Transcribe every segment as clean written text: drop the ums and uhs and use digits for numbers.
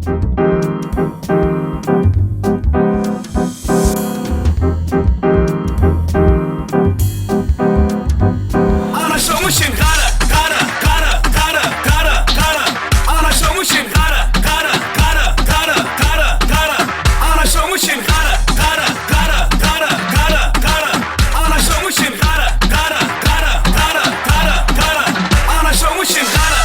Anlaşılmışın kara kara kara kara kara kara. Anlaşılmışın kara kara kara kara kara kara. Anlaşılmışın kara kara kara kara kara kara. Anlaşılmışın kara kara kara kara kara kara. Anlaşılmışın kara.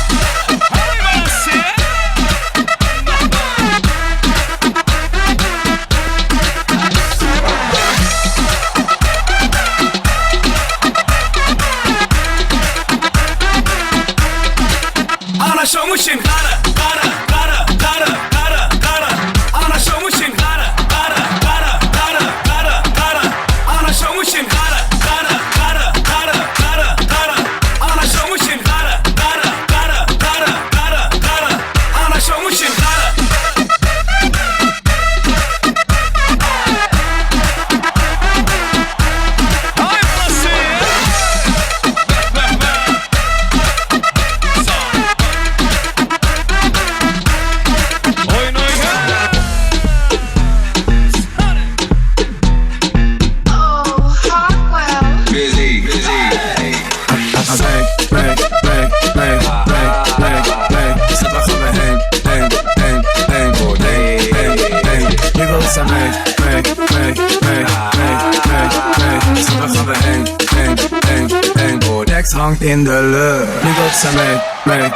Hangt in de lucht. Nu wilt ze mee. Zet we gaan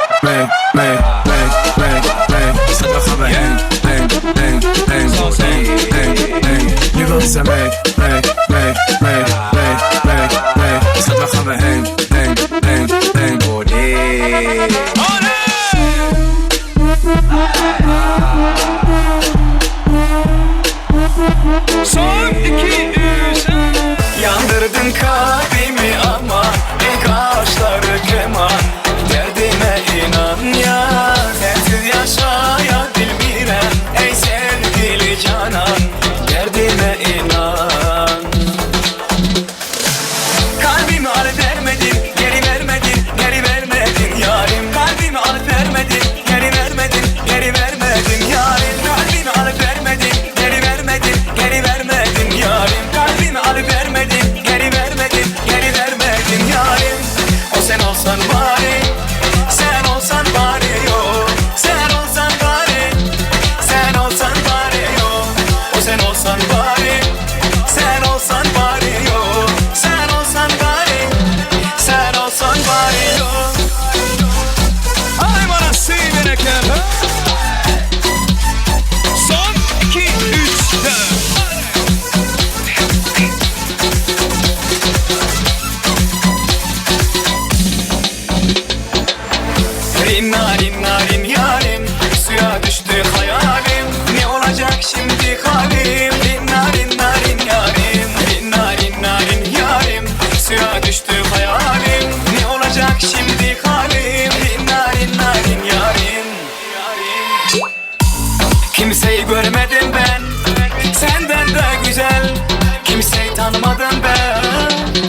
we heen. Nu wilt ze mee. Zet we gaan we heen. Son 2-3. Yandırdın kalbimi ama kaşları keman. Derdime inan ya, sensiz yaşayabilmirem. Ey sevgili canan, derdime inan. Kalbimi alıp vermedin, geri vermedin, geri vermedin yarim. Kalbimi alıp vermedin, geri vermedin, geri vermedin yarim. Kalbimi alıp vermedin, geri vermedin, geri vermedin yarim. Kalbimi alıp vermedin, geri vermedin, geri vermedin yarim. O sen olsan bari, sen olsan bari yo. Sen olsan bari, sen olsan bari yo. O sen olsan bari, sen olsan bari yo. Sen olsan bari, sen olsan bari yo. Ay bana sevene kadar. Son 2-3 4. Narin yarim, suya düştü hayalim. Ne olacak şimdi halim? Narin yarim, narin yarim, suya düştü hayalim. Ne olacak şimdi halim? Narin yarim. Kimseyi görmedim ben senden de güzel. Kimseyi tanımadım ben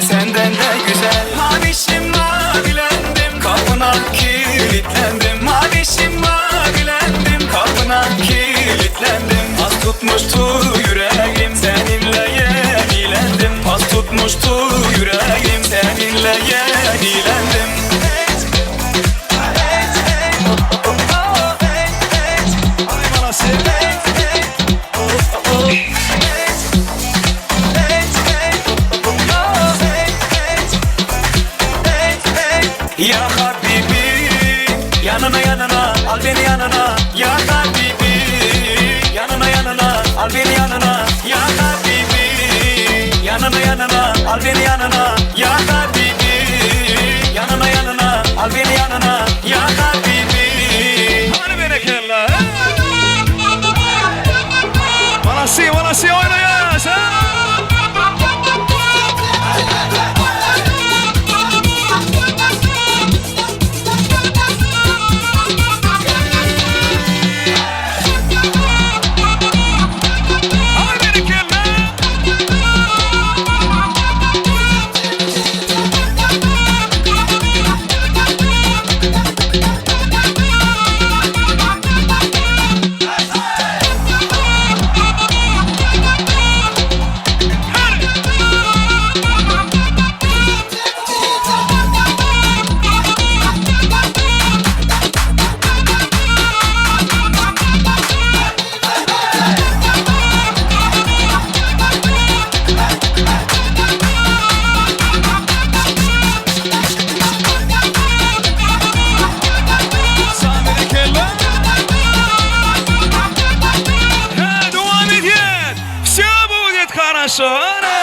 senden de güzel. Mavişim mavilendim, kapına kilitlendim. Mavişim mavilendim, kapına kilitlendim. Az tutmuştu yüreğim, seninle yenilendim. Az tutmuştu yüreğim, seninle yenilendim. Ya Habibi, yanına al beni yanına. Ya Habibi, yanına al beni yanına. Ya Habibi, yanına al beni yanına. Ya Habibi, yanına al beni yanına. Ya Habibi. Hani beni kella. Bana si oynayacağız ha. Şöyle.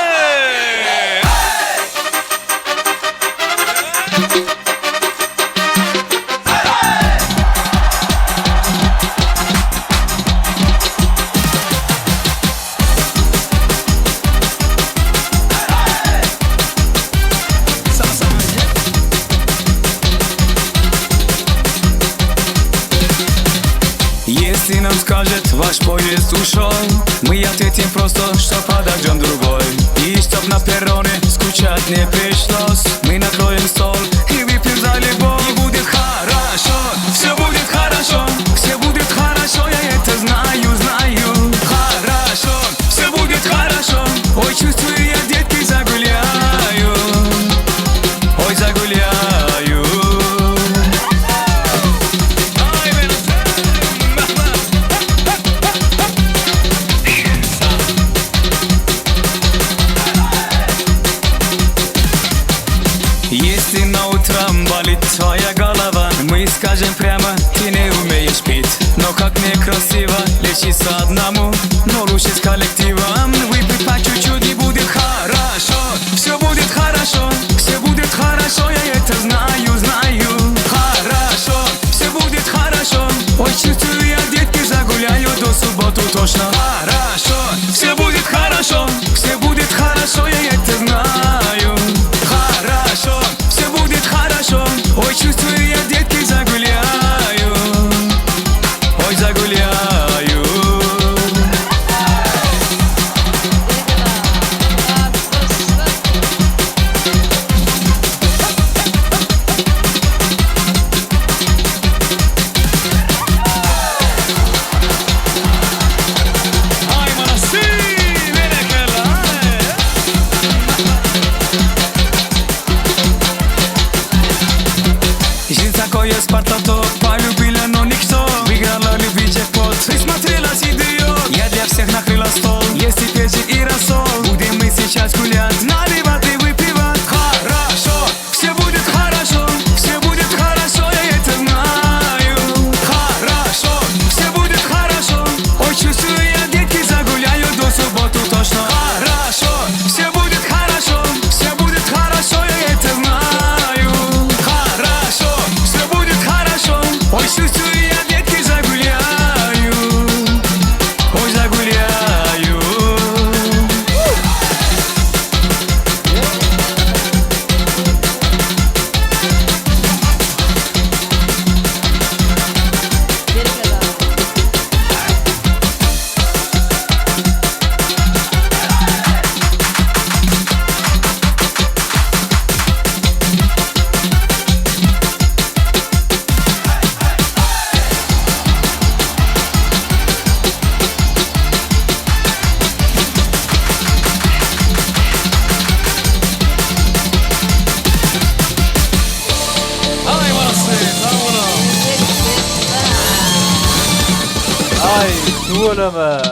Если нам скажет ваш поезд ушел, мы ответим просто, что подождем другой. И чтоб на перроне скучать не пришлось, мы накроем стол и выпьем за любовь. И будет хорошо, все будет хорошо, все будет хорошо, я это знаю, знаю. Хорошо, все будет хорошо, ой, чувствую я, детки, загуляю, ой, загуляю. Если на утром болит твоя голова, мы скажем прямо, ты не умеешь пить. Но как некрасиво лечиться одному, но лучше с коллективом. Выпить по чуть-чуть и будет хорошо, все будет хорошо, все будет хорошо, я это знаю, знаю. Хорошо, все будет хорошо, ой, чувствую я, детки, загуляю до субботу точно. Хорошо, все будет хорошо, все будет хорошо, я это знаю. Хорошо, все будет хорошо, ой, чувствую я, детки, загуляю, ой, загуляю. Ай, молодцы, великолепно. Жизнь такое Спартаток, полюбила, но никто. Выиграла любви джекпот, ты смотрела идиот. Я для всех накрыла стол, есть и печень и рассол. Будем мы сейчас гулять, наливать и выпивать. Хорошо, все будет хорошо, все будет хорошо, я это знаю. Хорошо, все будет хорошо, ой, чувствую я, детки, загуляю до субботу точно. Хорошо, все будет хорошо, все будет хорошо, я это знаю. Хорошо, все будет хорошо, ой, чувствую я, детки, загуляю, ой, загуляю. Ай, молодцы, Ay, tuğulama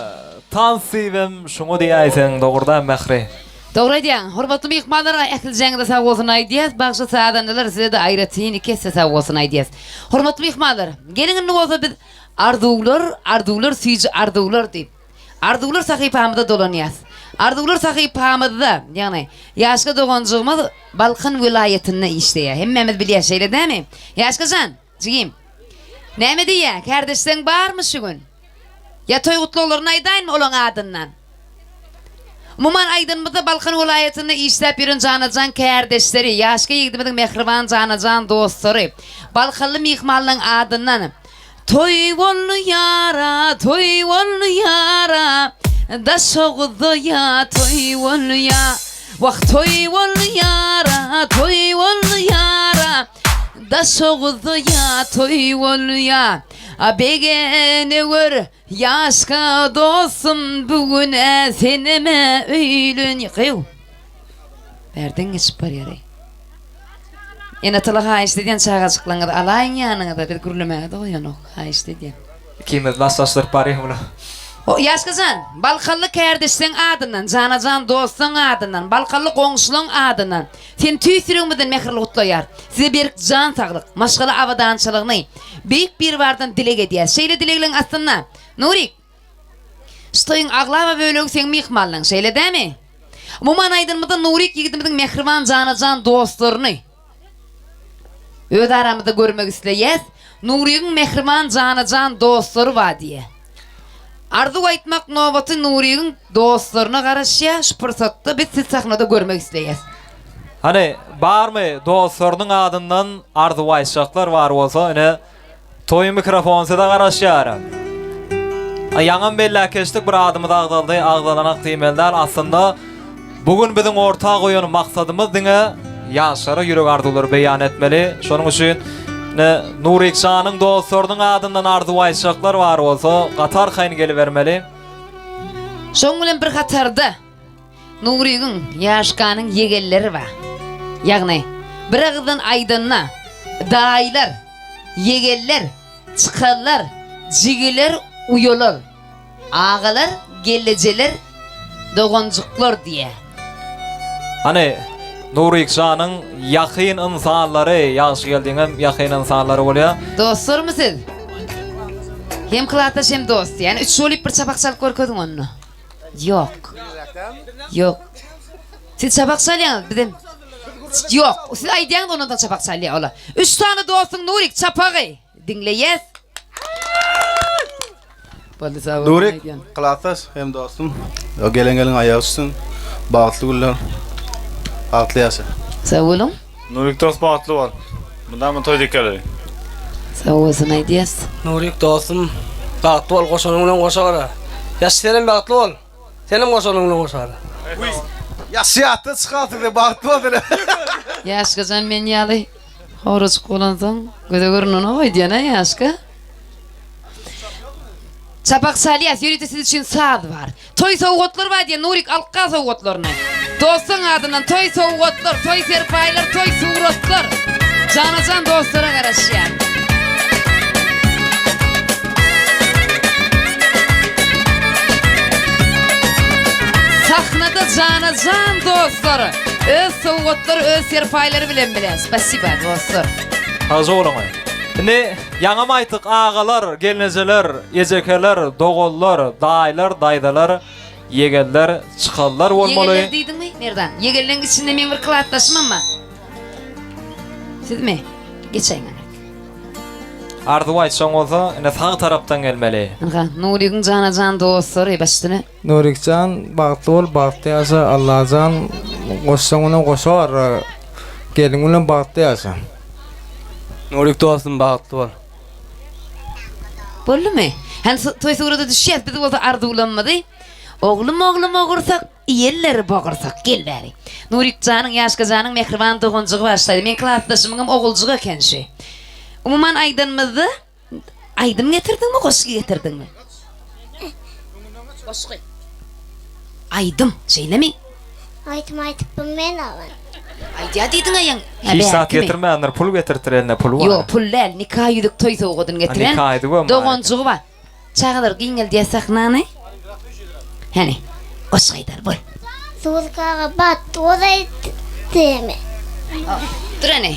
tansivim şunu diyaysen doğrudan mehri. Doğru diyen, hormatly mehmanlara äkiljeňiňde sag bolsun aýdýas, bagşy sadanlar size de aýratyn kesse sag bolsun aýdýas. Hormatly mehmanlar, geliňin bolsa biz arduwlar süýji arduwlar diýip. Arduwlar sahypamyzda dolanýas. Arduwlar sahypamyzda, ýagny ýaşka doganjygymyz Balkan vilayetinde işleýär. Hemmemiz bilýär şeýle dämi? Ýaşkajan, jigim. Näme diýär? Kardeşleň barmy şu gün? Ya toy gutluglaryny aýdaýynmy olaň adyndan? Muman aydınmızda Balkan vilayetinde işlep yürün canacan kardeşleri, yaşka yigdimizin mehriban canacan dostları, Balkanlı mihmallın adından toy vollu yara, toy vollu yara, da şoğdu ya, toy vollu ya, vah toy vollu yara, toy vollu yara, da şoğdu ya, toy vollu ya. Begene gör yaşka dostum bugüne seneme öylün yıkıyor. Verdin geçip var yere. Yine tala hayiş dediyen çağa çıklanıda alayın yanına da bir gürlemeye de oyanok hayiş dediyen. İkimiz laslaştır parih bunu. O yaşkazan, Balkallı kardeşlerin adından, canacan dostun adından, Balkallı komşulun adından, sen tüysürüğümüzden mehirli kutlayar. Size bir can sağlık, maşgalı avadançılığını, büyük bir vardan dilek ediyaz. Şeyle dileklerin aslında, Nurik, stoyun ağlama bölüğü sen mihmallın, şeyle değil mi? Umuman aydınmada Nurik yigidimizin mehriban canacan dostlarını öd aramızda görmek isteyiz. Nurik'in mehriban canacan dostları var diye. Arzu aytmak nöbeti Nurik'in dostlarına karşı şu fırsatta biz siz sahnada görmek isteyiz. Hani bar mı dostlarının adından arzu ayşaklar var olsa öne toy mikrofonsa da karışıyarım. Yanan belli keştik bir adımı da ağdalanak temeller aslında bugün bizim ortak oyun maksadımız dine yaşara yürek arzuları beyan etmeli. Şunun için Nurik Şah'ın dostlarının adından arzu ayşaklar var olsa qatar kayın gelivermeli. Şoň bilen bir hatarda Nurigin yaşkanın yegelleri var. Yani bir ağızdan aydınna dayılar, yegeller, çıkarlar, cigiler, uyolar, ağalar, geleceler, doğancuklar diye. Hani Nurik Şah'ın yakın insanları, yaş geldiğin yakın insanları oluyor. Dostlar mı siz? Hem kılataş hem dost. Yani üç olip bir çapakçalık korkudun onu. Yok. Yok. Siz çapakçalıyan dedim. Yok. Siz aydiyan da ondan çapakçalıya ola. 3 tane dostun Nurik çapakı. Dinleyiz. Nurik, kılatas hem dostum. O gelen ayağı üstün. Bağıtlı güller. Bağıtlı yasa. Sağ olun. Nurik dost bağıtlı var. Bundan mı toy dikkaleri? Sağ olsun aydiyiz. Nurik dostum, bağıtlı ol, koşanınla koşara. Ya senin bağıtlı ol, senin koşanınla koşara. Ya siyahtı çıkarttık da bağıtlı ol dedi. Yaşkacan men yalı. Horozuk olansan göde görünün o diyene yaşka. Çapak saliyas yürütü siz için saat var. Toy soğukotlar var diye Nurik alqa soğukotlarını. Dostun adından toy soğukotlar, toy serpaylar, toy suğrotlar. Canacan dostlara karışıyor. Sahnada canacan dostları. Öz soğukotları, öz serpayları bilen bile. Spasiba dostlar. Hazır olun. Şimdi yanama aytık ağalar, gelineceler, yecekeler, doğullar, dayılar, daydalar, yegeller, çıkallar olmalı. Yegeller deydin mi? Nereden? Yegellerin içinde men bir kılatlaşım ama. Siz mi? Geçen ana. Arzu aytşan olsa yine sağ taraftan gelmeli. Nurigin canacan dostları baştını. Nurikcan bağıtlı ol, bağıtlı yasa Allah'can koşsanına koşar, gelinle bağıtlı yasa. Nurik dostum bağıtlı ol. Bollu mu? Hani toy soğurada düşeceğiz, bizi olsa arzulanmadı. Oğlum oğursak, yerleri boğursak, gel bari. Nurik canın, yaşka canın mehriban doğuncuğu başlaydı. Men kılatlaşımın oğulcuğu kendisi. Umuman aydınmızı, aydın getirdin mi, koşku getirdin mi? Koşku. Aydım, şeyle mi? Aytıp men alan. Aydiya deydin ayın. Hiç saat getirmeyenler pul getirtir eline pul var. Yo pullel, nikah yüdük toy soğudun getiren. Nikah yüdük var mı? Doğuncuğu var. Çağılır giyin diye saknanı. Hani, koşku aydar bol. Sulkağa battı, o da ettiğimi. Dur hani.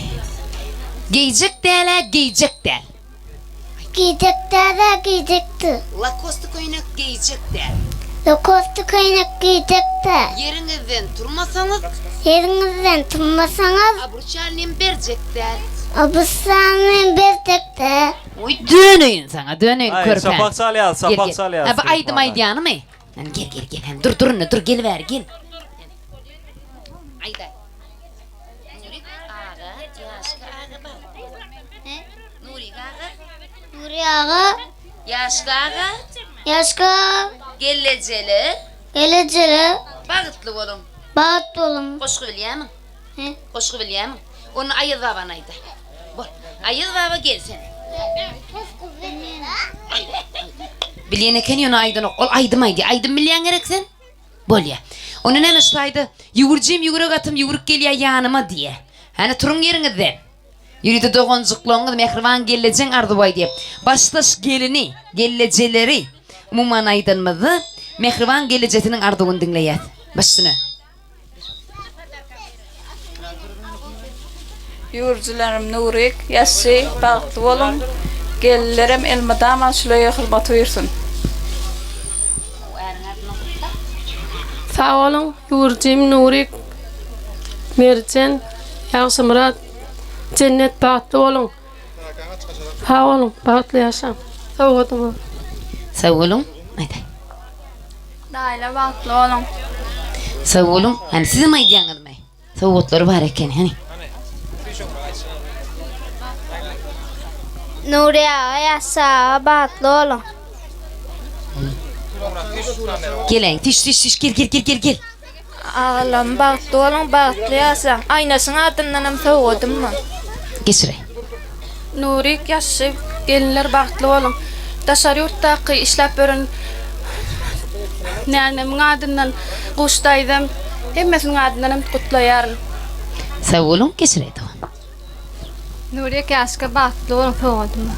Giyecek derler, giyecek der. Giyecekler de giyecekti. Lacoste koynak giyecek der. Lokostu kaynak giyecekler. Yerinizden durmasanız, Yerinizden tutmasanız, aburç annem verecek der. abısanın bezdekler. Oy dönüyün sana, dönüyün Ay, körpen. sapak salyas, sapak salyas. Ha, aydım aydiyanı mı? Hani gel. Hani dur gel ver gel. Ayda. Nurik ağa, yaşka ağa bak. He? Nurik ağa, Nuri ağa, yaşka ağa, yaşka, geleceli, geleceğe, bağıtlı oğlum. bağıt olun. Koşku bilyemin. He? Koşku bilyemin. Onu ayız baban ayda. Bol. Ayız baba gel sen. Bilyen eken yonu aydın ol aydım aydı. Aydım bilyen gerek sen. Bol ya. Onun emeşlaydı. Yuguruk atım yuguruk geliyor yanıma diye. Hani turun yerinizden. Yürüdü doğuncukluğunu mehrivan geleceksin Ardubay diye. Baştaş gelini, geleceleri. Umuman aydınmızı mehrivan gelecesinin arduğunu dinleyet. Başını. Yurcularım Nurik, Yassi, bağıtlı olun. Gellerim elmadam aşılaya hırmat uyursun. Sağ olun. Yurcim, Nurik, Mercan, Yağsı Murat, Cennet bahtlı olun. Sağ olun, bahtlı yaşam. Sağ olun. Sağ olun. Haydi. Daire bahtlı olun. Sağ olun. Hani sizin mi ayıdyanız mı? Sağ var eken hani. Nuriye yaşa bahtlı olun. Gelin, tiş, gel. Ağlam bahtlı olun, bahtlı yaşam. Aynasın adından soğudum mu? Geçire. Nurik yaşı, gelinler bahtlı olun. Dışarı yurttaki işlep verin. Neannemin adından kuştaydım. Hemmesinin adından kutlayarım. Sağ olun, geçire tamam. Nurik yaşı bahtlı olun, soğudum.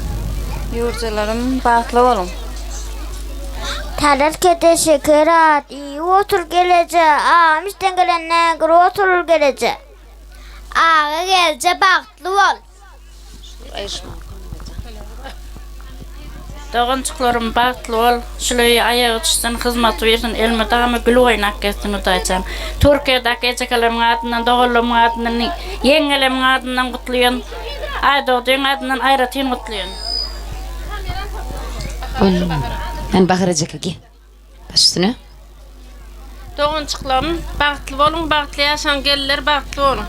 Yurcularım bahtlı olun. Talat teşekkür et. İyi otur gelece. Ağamıştan gelenler göre oturur gelece. Ağa gelece bahtlı ol. Doğançıklarım bahtlı ol. Şöyle ayağı tutsun, hizmet versin. Elime dağımı gül oynak geçsin udayacağım. Türkiye'deki ecekelerim adından, doğulum adından, yengelerim adından kutluyon. Aydoğduğun adından ayratın kutluyon. Oğlum. Ben bakıracak ki. Baş üstüne. Doğançıklarım bahtlı olun, bahtlı yaşam, gelinler bahtlı olun.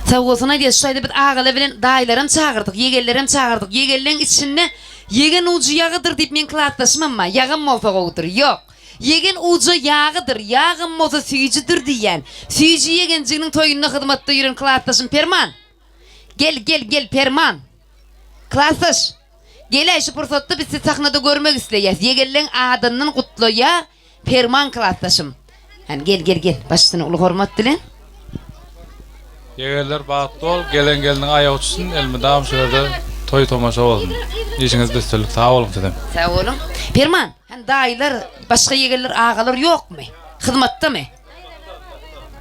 Sağ olsun aydiye şu ayda biz ağalı bilen dayılarım çağırdık, yegellerim çağırdık. Yegellerin içinde yegen ucu yağıdır deyip men kılatlaşmam ama yağım olsa oğudur. Yok. Yegen ucu yağıdır, yağım olsa süyücüdür diyen. Süyücü yegencinin toyununa hıdmatta yürün kılatlaşın Perman. Gel Perman. Kılatlaş. Gel şu fırsatta biz sizi sahnada görmek isteyiz. Yegellerin adının kutluya Perman kılatlaşım. Yani gel. Başına ulu hormat dilen. Yegerler bahtlı ol, gelinin ayağı uçsun, elimi dağım şöyle toy tomaşa olsun. İşiniz bestellik, sağ olun dedim. Sağ olun. Perman, hani dayılar, başka yegerler, ağalar yok mu? Hizmette mi?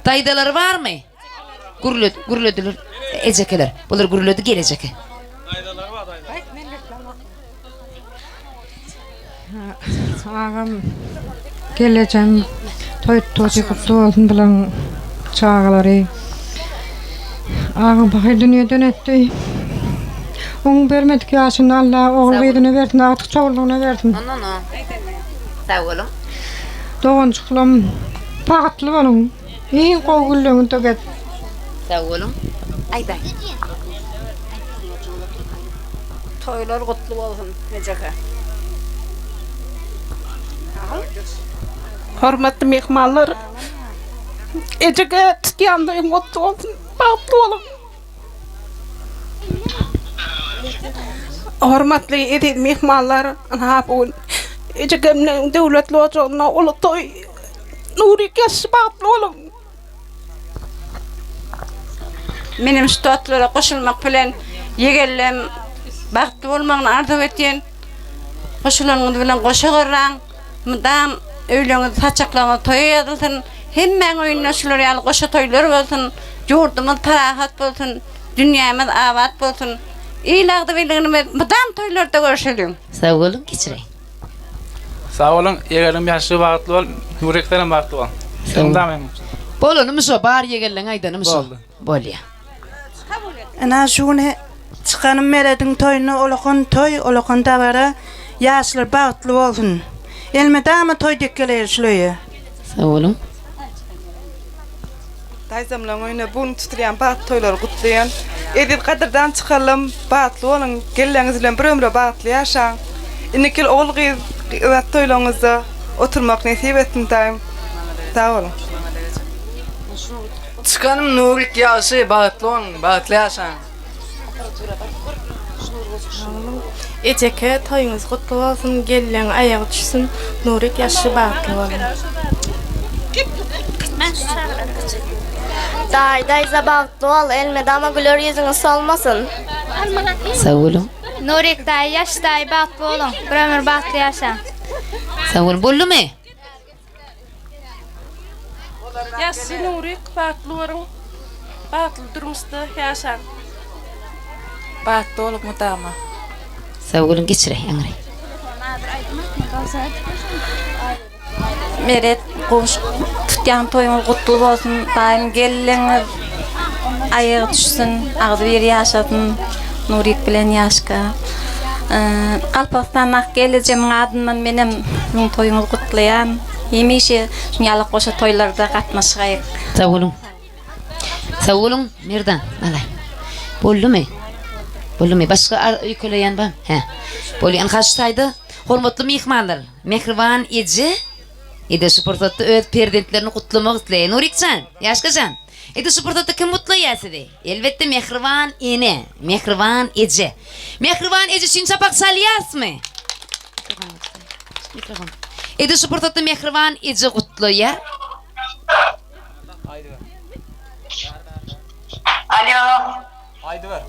Dayıdalar var mı? Gürlödüler, ecekeler. Bunlar gürlödü gelecek. Ağam geleceğim. Toy kutlu olsun bilen çağaları. Ağam bakay dünyadan etti. Onu vermedik yaşın Allah oğul verdiğine verdin artık çoğulluğuna verdin. No. Sağ olun. Doğançıklam bahtlı olun. İyi kovgulluğunu tüket. Sağ olun. Ayday. Toylar kutlu olsun Necaka. Hormatlı mehmanlar, Eceke tutuyandayım, mutlu olsun, bahtlı olun. Hormatlı edin mehmanlar, anabun, Ecekem'nin devletli ocağına ulu toy, Nurik yaşı bahtlı olun. Benim statlara koşulmak bilen yegellem bahtlı olmağını arzu etyen. Koşulanını bilen koşuğurran, mıdam öylüğünü saçaklığını toyu yazılsın. Hemen oynaşılır yani koşu toylar olsun, yurdumuz tarahat olsun, dünyamız avat olsun. İyilağdı bildiğini mıdam toylarda görüşelim. Sağ olun, geçirey. Sağ olun, yegelim yaşı bahtlı ol, yüreklerim bahtlı ol. Bolunumuz o, bağır yegerlen aydanımız o. Bol ya. Ana şunu çıkanım meredin toyunu olakon davara yaşlar bahtlı olsun. Elime dağıma toy dekkeler şlöye. Sağ olun. Dayzamlan oyuna bunu tutuyan baht toyları kutlayan. Edip kadırdan çıkalım bahtlı olun. Gellenizle bir ömre bahtlı yaşan. İnekil oğul kız toylarınızda oturmak nasip ettim dayım. Sağ olun. Çıkanım Nurik yaşı bahtlı olun, bahtlı yaşan. Eceke toyunuz kutlu olsun, gelin ayağı düşsün, Nurik yaşı bahtlı olun. Dayza bahtlı ol. Elime dama gülür yüzünü solmasın. Sağ olun. Nurik day yaş day bahtlı olun. Bir ömür bahtlı yaşa. Sağ olun. Bollu mu? Yaşı Nurik bahtlı olun, bahtlı durmuşta yaşan. Bahtlı olup mutama. Sağ olun, geçirey. Meret qoş tutyan toyuňuz gutly bolsun. Daim gelleňiz ayağa düşsün, ağzı bir yaşadın. Nurik bilen Yaşka. Qalpaqstanaq geleceğim adından menem sizin toyuňuzy gutlayan. Hemişe şunyalyk goşa toylarda gatnaşaýyk. Sağ olun. Sağ olun Merdan. Alay. Boldumy? Boldumy? Başga ýökeleýän bar? He. Bolýan haştaýdy. Hormatly mehmanlar, Mehriban Ece ede sportatda öz perdentlerini kutlamak isteyen Nurikcan, Yaşkacan. Ede sportatda kim mutlaýar sizi? Elbette Mehriban ene, Mehriban Ece. Mehriban Ece şin çapak salýasmy? Mikrofon. Ede sportatda Mehriban Ece kutlaýar. Alo. Haydi ver.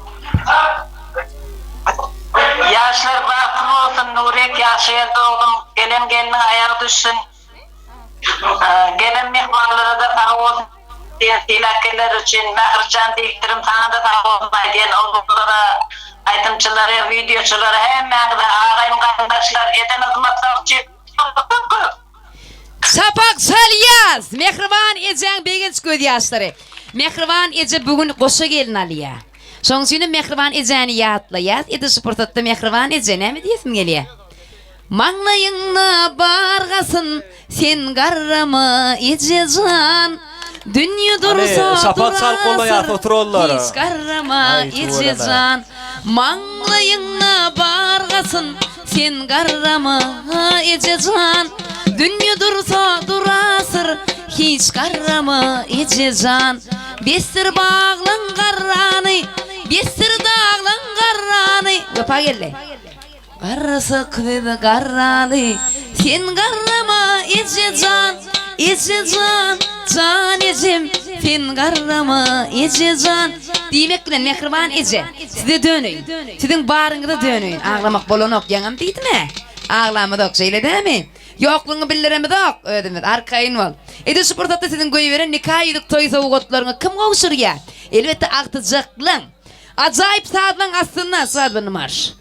Yaşlar bakım olsun Nurek yaşayan oğlum. Gelen gelinin ayağı düşsün. Gelen mehmanlara da sağ olsun. Tilakkeler için Mehrican diktirim sana da sağ olsun. Diyen oğlumlara, aytımçılara, videoçulara hemen de ağayım kardeşler eden hizmetler için. Sapak salyas. Mehriban Ece'ň begenç göz ýaşlary. Mehriban Ece bugün goşa gelin alýa. Şoň üçin Mehriban Ece'ni ýatlaýar. Ede sportatda Mehriban Ece näme diýesim gelýär? Maňlaýyňna bargasyn sen garrama Ecejan. Dünýä dursa şapak çal golaýar oturallar. Hiç garrama Ecejan. Maňlaýyňna bargasyn sen garrama Ecejan. Dünýä dursa durasır hiç garrama Ecejan. Besir bağlan garrany, besir dağlan garrany. Öpa gelle. Garrasa kıvıda garrany, sen garrama Ecejan, Ecejan, can Ecem, sen garrama Ecejan. Diýmek bilen Mehriban Ece, size dönüň, sizin barıňyza dönüň. Ağlamak bolanok ýaňam diýdimi? Ağlamadak şeýle dämi? Yokluğunu bildiremedok, ödümüz, arkayın ol. Ede sportatda sizin göğü veren nikah ýylyk toy sowgatlaryňa kim gowşurýar? Elbette agtyjaklyň. Ajaýyp saatlaň astyndan saatlaryň marş.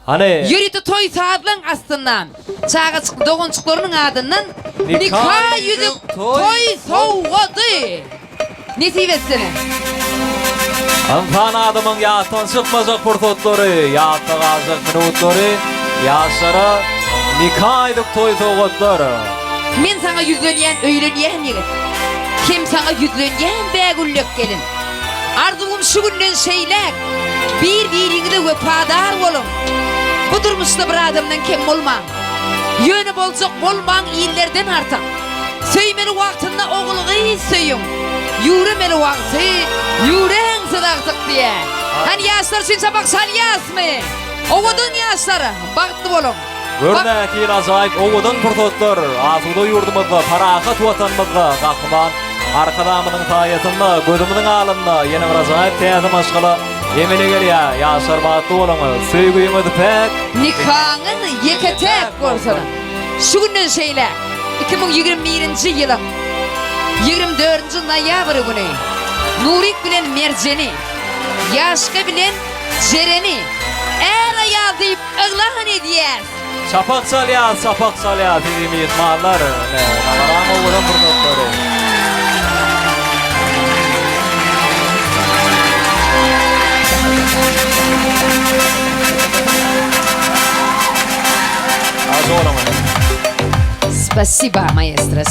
Hani Ýüriti toy saatlaň astyndan. Çaga çykyp dogunçuklarynyň adyndan nikah ýylyk toy sowgaty. Nesip etsene. Antan adamın ýatdan çykmajak portotlary, ýatda galyjak minutlary, ýaşlara nikah ýylyk toy sowgatlary. Men sana yüzlenýän, öýlenýän ýigit. Kim sana yüzlenýän bägüllek gelin. Arzuwum şu günden şeýlek. Bir-biriňize wepadar bolun. Bu durmuşda bir adamdan kim bolmaň. Ýöne boljak bolmaň ýyllardan artyk. Söýmeli wagtynda oglugy söýüň. Ýüremeli wagty, ýüreň sadaqtyk diýe. Hani ýaşlar üçin sabak salýasmy? Owadyn ýaşlar, bagtly bolun. Görnäki ajaýyp owadan portotlar, azuda ýurdumyzda, parahat watanmyzda gahman, arkadamynyň taýatynda, gözümniň alynda ýene bir ajaýyp täze maşgala ýemine gelýär. Ýaşlar bagtly bolaňyz, söýgüýüňiz pek. Nikahyny ýeketek bolsaň. Şu günden şeýle 2021-nji ýylyň 24-nji noýabr güni Nurik bilen Merjeni, Yaşka bilen Jereni el aýal diýip öglan edýär. Şapak salýar, bizim mehmanlar. Namaram owadan portotlary. Спасибо, маэстро.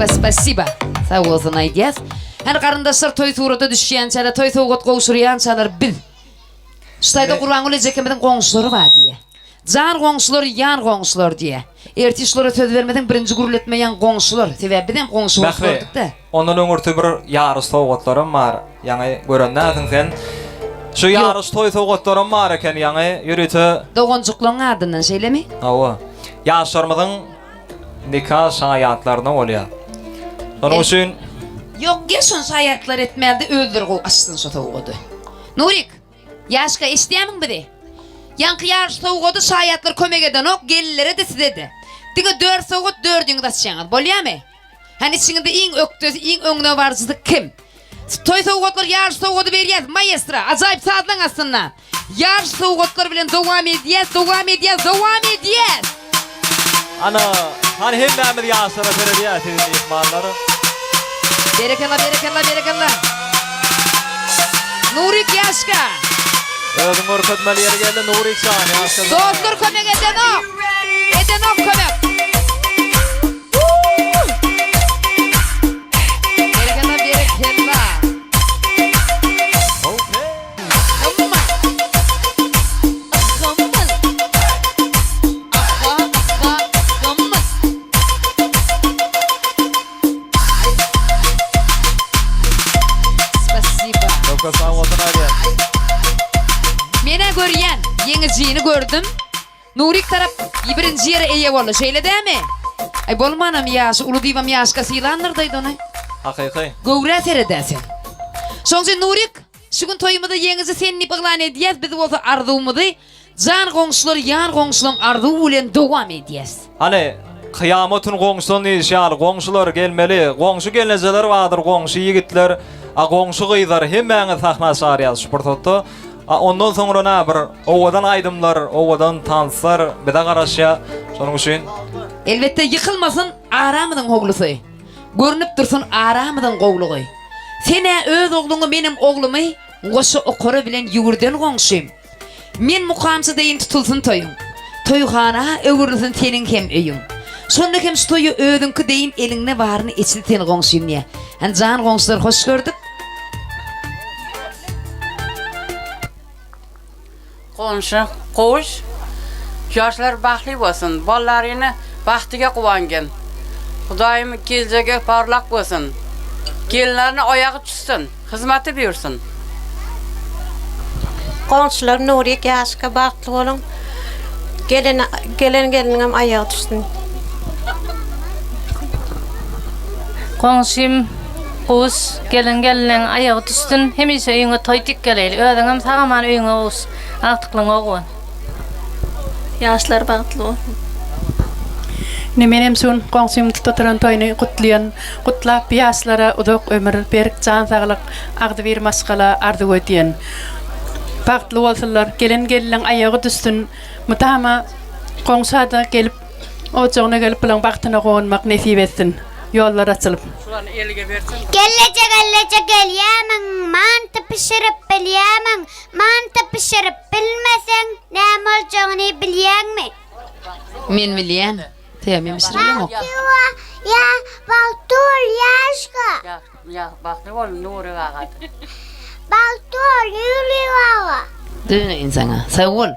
Спасибо. Sağ olsun aýdýas. Her karandaşlar toy surata düşýän çala, toy sowgat gowşurýan çalar bil. Ştaýda Gurbanuly Jekemediň goňşulary bar diýe. Jar goňşular, ýan goňşular diýe. Ertişlere söz vermeden birinji gurultmayan goňşular. Sebäbinden goňşular gördükde. Ondan öňürti bir ýarys sowgatlarym bar. Ýaňy görennäsiň sen. Şu ýarys toy sowgatlarym bar eken ýaňy ýüriti. Dogonçuklaryň adyndan şeýlemi? Awa. Ýaşlarymyň nikah şaýatlaryna bolýar. Onuň üçin yok geçen şaýatlar etmäldi öldür astyn sowgady. Nurik, ýaşka işleýämiň bidi? Ýanky ýarys sowgady şaýatlar kömek eden ok gelilere de sizede. Dige 4 sowgat 4-üňi daşýaňyz bolýarmy? Hani içinde iň öktöz, iň öňüne barjydy kim? Toy sowgatlar ýarys sowgady berýär, maestro, ajaýyp saatlaň astyndan. Ýarys sowgatlar bilen dowam edýär. Ana Hani hemmemiz yaşlara berediyatinin ihmalları. Berekallah, berekallah, berekallah. Nurik Yaşka. Özüm orkatmalı yere geldi Nurik Şahane. Dostlar kömek Edenok. Edenok kömek. Berekallah, berekallah. Mene görýän, yeňijini gördüm. Nurik tarap birinji ýere eýe boldy. Şeýle dämi? Ay bolmanam ýaş, uly diýbam ýaşka sylandyrdyd ony. Hakyky. Gowra seredäsen. Soňra Nurik, şu gün toýumyda yeňizi sen nip yglan edýäs, biz bolsa arzuwmyzy jan goňşular, ýan goňşulam arzuw bilen dowam edýäs. Hani kıyamatın goňşuny ýaşar, goňşular gelmeli, goňşu gelnejeler wadyr, goňşu ýigitler, a goňşu gyzlar hemmäňe sahna şar ýazyp burdatdy. Ondan sonra ne bir owadan aydımlar, owadan tanslar, bida garaşya, şonuň üçin elbette yıkılmasın aramydyň hoglusy. Görünüp dursun aramydyň gowlugy. Sene öz ogluňy benim oglumy goşa okara bilen ýugurdan goňşym. Men mukamsy deýin tutulsun toýum. Toýhana öwürlüsün teniň hem öýüň. Şonda hem stoyu öýdüňki deýin eliňne baryny içilten goňşym diýe. Han jan goňşlar hoş gördük. Konşu, koş, yaşlar bahli olsun, ballaryny bahtiga kuwangin. Hudaýym geljege parlak bolsun. Gelinlerini ayağı düşsün, hizmeti buyursun. Komşular Nurik Yaşka baktlı olun. Gelinim ayağı düşsün. Komşum Oğuz gelin ayağı düşsün. Hemişe öýüňe toýdyk geleli. Öýüňem sagaman öýüňe Oğuz. Aktyklaň oğlan. Yaşlar baktlı olun. Nemenem sun komşum tuturan toyny kutlayan, kutlap ýaşlara uzak ömür berip jan saglyk agdy bir maskala ardy ötýän. Baktly bolsalar, gelin ayağı düşsün. Mutama komşada gelip oçağına gelip bilen baktyna goňmak nesip etsin. Yollar açılıp. Şularny elige bersin. Gellece gelýämiň, mantı pişirip bilýämiň. Mantı pişirip bilmeseň näme boljagyny bilýärmi? Men bilýän. Täme pişirilem ok. Ya, Baltur Yaşka. Ya, bahli bol Nuri gagat. Baltur Yuli baba. Döne insana. Sağ ol.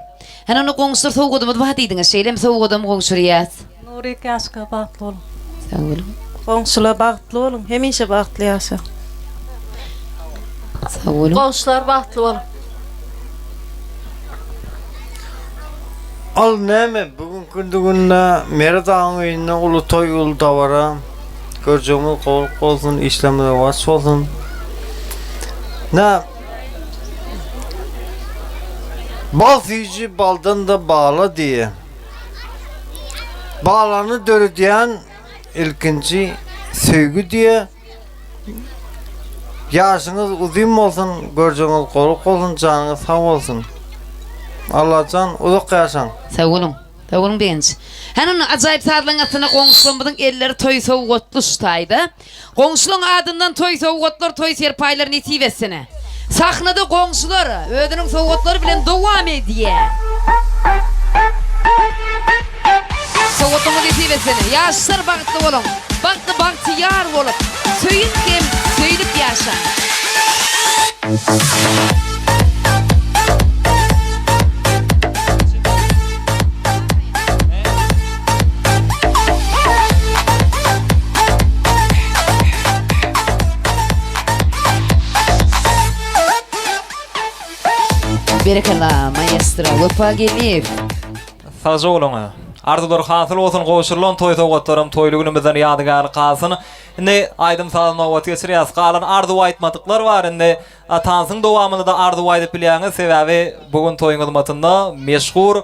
Hani onu goňşur sowgadymy bat diýdiňiz. Şeýlem sowgadym goňşur ýas. Nurik Yaşka baktlı olun. Sağ ol. Komşular baktlı olun. Hemişe baktlı yaşa. Sağ ol. Komşular baktlı olun. Al näme bugun gündügünde Merdaň öýünde uly toý uly dawara görjegimiz gol bolsun, işlemler was bolsun. Na bal fiji baldan da bağla diye. Bağlanı dörüdýän ilkinci söýgü diye. Ýaşyňyz uzun bolsun, görjegimiz gol bolsun, janyňyz sag bolsun. Allah'tan uzak yaşan. Sağ olun. Sağ olun benç. Hanın acayip sadlan atına goňşulumyň elleri toy sowgatly şutaýdy. Goňşuluň adyndan toy sowgatlar, toy serpaýlar nesip etsine. Sahnada goňşular öýdüniň sowgatlary bilen dowam edýär. Sowgatlyny nesip etsine. Ýaşlar bagtly bolun. Bagtlyar bolup, söýüp hem söýüp ýaşaň. Berekallah maestro Wepa gelip. Sağ olun. Arzular hasyl bolsun goşurulan toy sowgatlarym toýlugynymyzdan ýadygar kalsyn. Indi aýdym salyna wagt geçirýäs. Galan arzu aýtmadyklar bar indi. Tansyň dowamynda da arzu aýdyp bilýäňiz sebäbi bugun toýuňyz matynda meşhur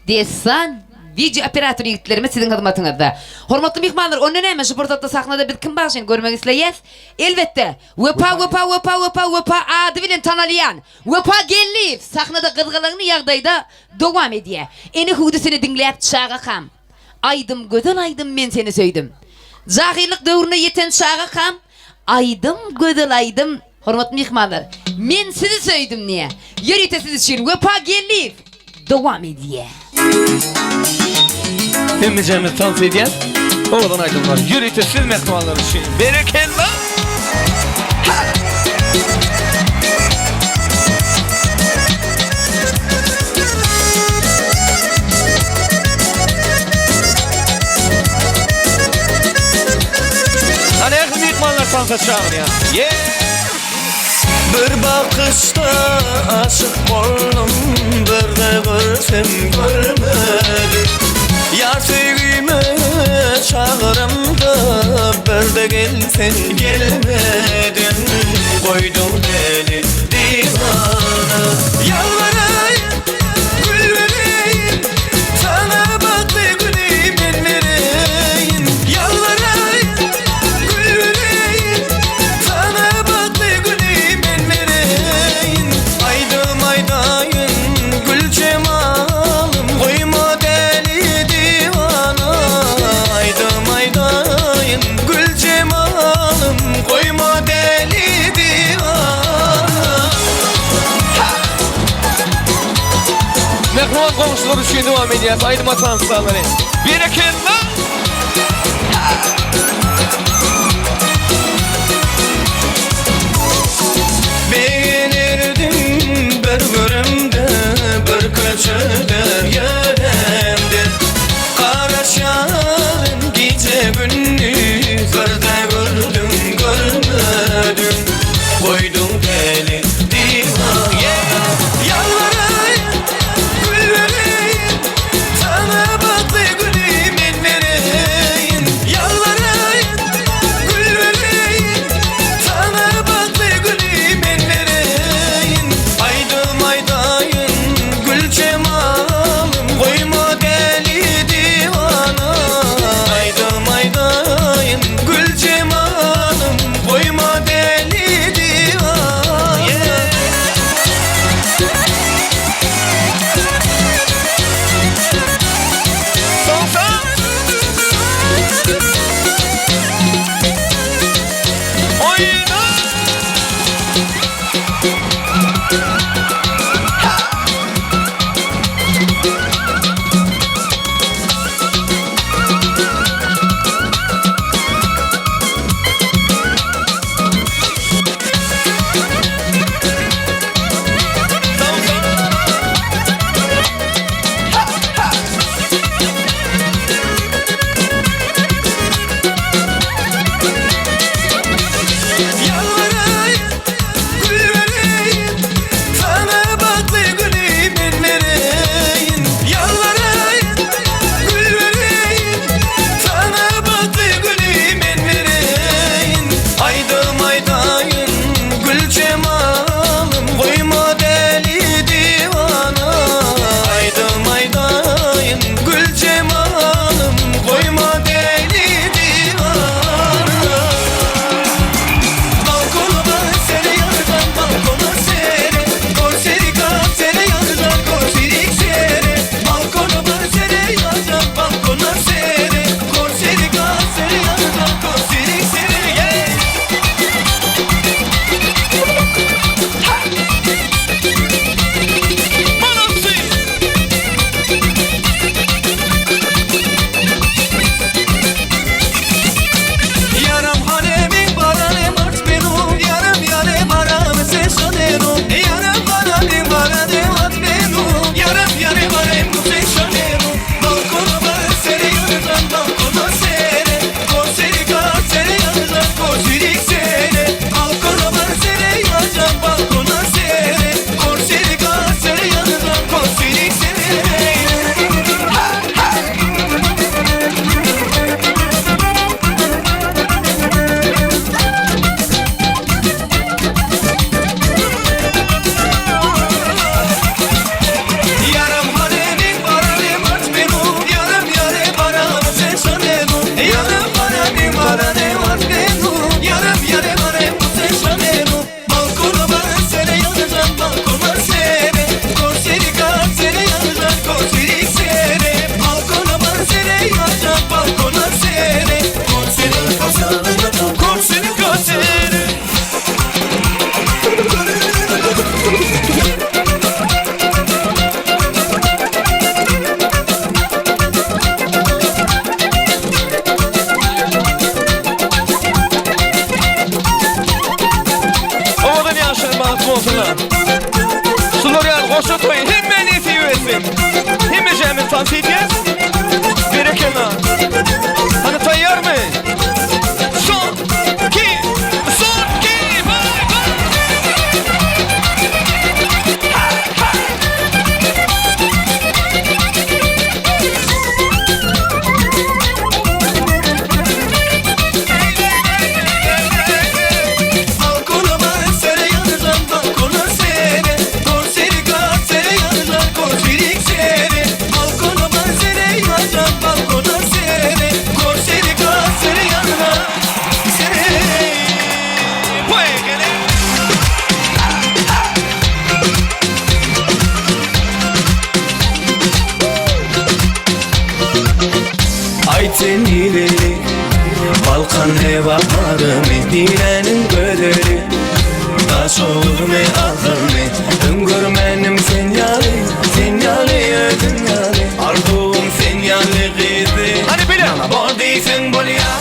Desan video operator ýigitlerimiz siziň hyzmatyňyzda. Hormatly mehmanlar, onda näme şu portatda sahnada biz kim başyn görmek isleýäs? Elbetde. Wepa ady bilen tanalýan. Wepa gelip sahnada gızgalagyny ýagdaýda dowam edýär. Eni hudusini dinläp çağa kam. Aydım gödel aydım men seni söydüm. Jahillik döwrüne yeten çağa kam aydım gödel aydım. Hormatly mehmanlar, men sizi söydüm niye? Ýörite siz için wepa gelip dowam ediýär. Hemmizemiz tans edýär. Oradan aydınlar. Ýörite siz mehmanlar için. Berekellah. Hadi yakın mehmanlar tansa çağır ya. Yeah. Bir bakışta aşık oldum, bir de görsem görmedim. Yar sevgime çağırımda, bir de gelsen gelmedin. Koydum beni divana. Yalvarayım, gül vereyim, sana baklı gülü ben vereyim. Yalvarayım, gül vereyim, sana baklı gülü ben vereyim. Aydım aydayın, gül cemalım, koyma deli divana. Aydım aydayın, gül cemalım, koyma deli divana. Mehman komşuları için devam ediyoruz. Aydım atan sağları. Berekellah. Beğenirdim bir bölümde, bir köşede yeremde. Karaşarın gece gündüz, kırda gördüm görmedim. Koydum deli divan. Yalvarayım, gül vereyim, sana baklı gülü ben Tansiyen. Berekeler. Hani tayyar mı? Son ki. Aytenireli Balkan hevalarımı Direnin göderi Taş olur mu ağır mı Öngörmenim senyalı Senyalı dünyalı Arduğum senyalı kızı Hani bile Nana bordi sen bol ya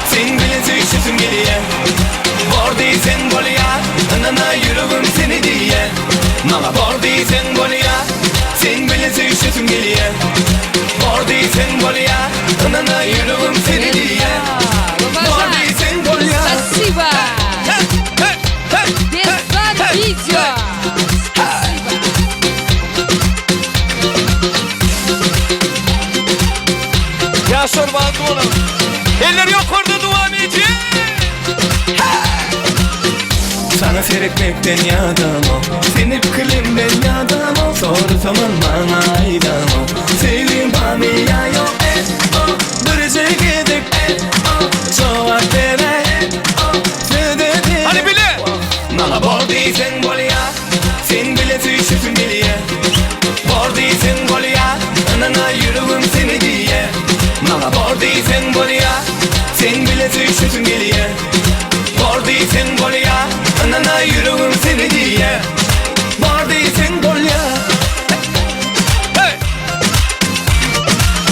Sen bile süksüsün geliye Bordi sen bol ya Nana yürüğüm seni diye Nana bordi sen bol ya Sen bile süksüsün geliye Bordi sen bol ya Nana yürüğüm seni diye Bordi sen bol ya Спасибо! Без видео! Yaşar Baltuğlu. Eller yukarıda devam edecek. Sana seyretmekten yadam Seni kılimden yadam Soru zaman bana aydam Sevim bami ya yo Dırıcı gidip Çoğak deme Hani bile Nana bordi sen bol ya Sen bile süysüzün geliye Bordi sen bol ya Nana yürüğüm seni diye Nana bordi sen bol ya Sen bile süysüzün geliye Bordi sen bol ya Nana yürüğüm seni diye Bordi sen bol ya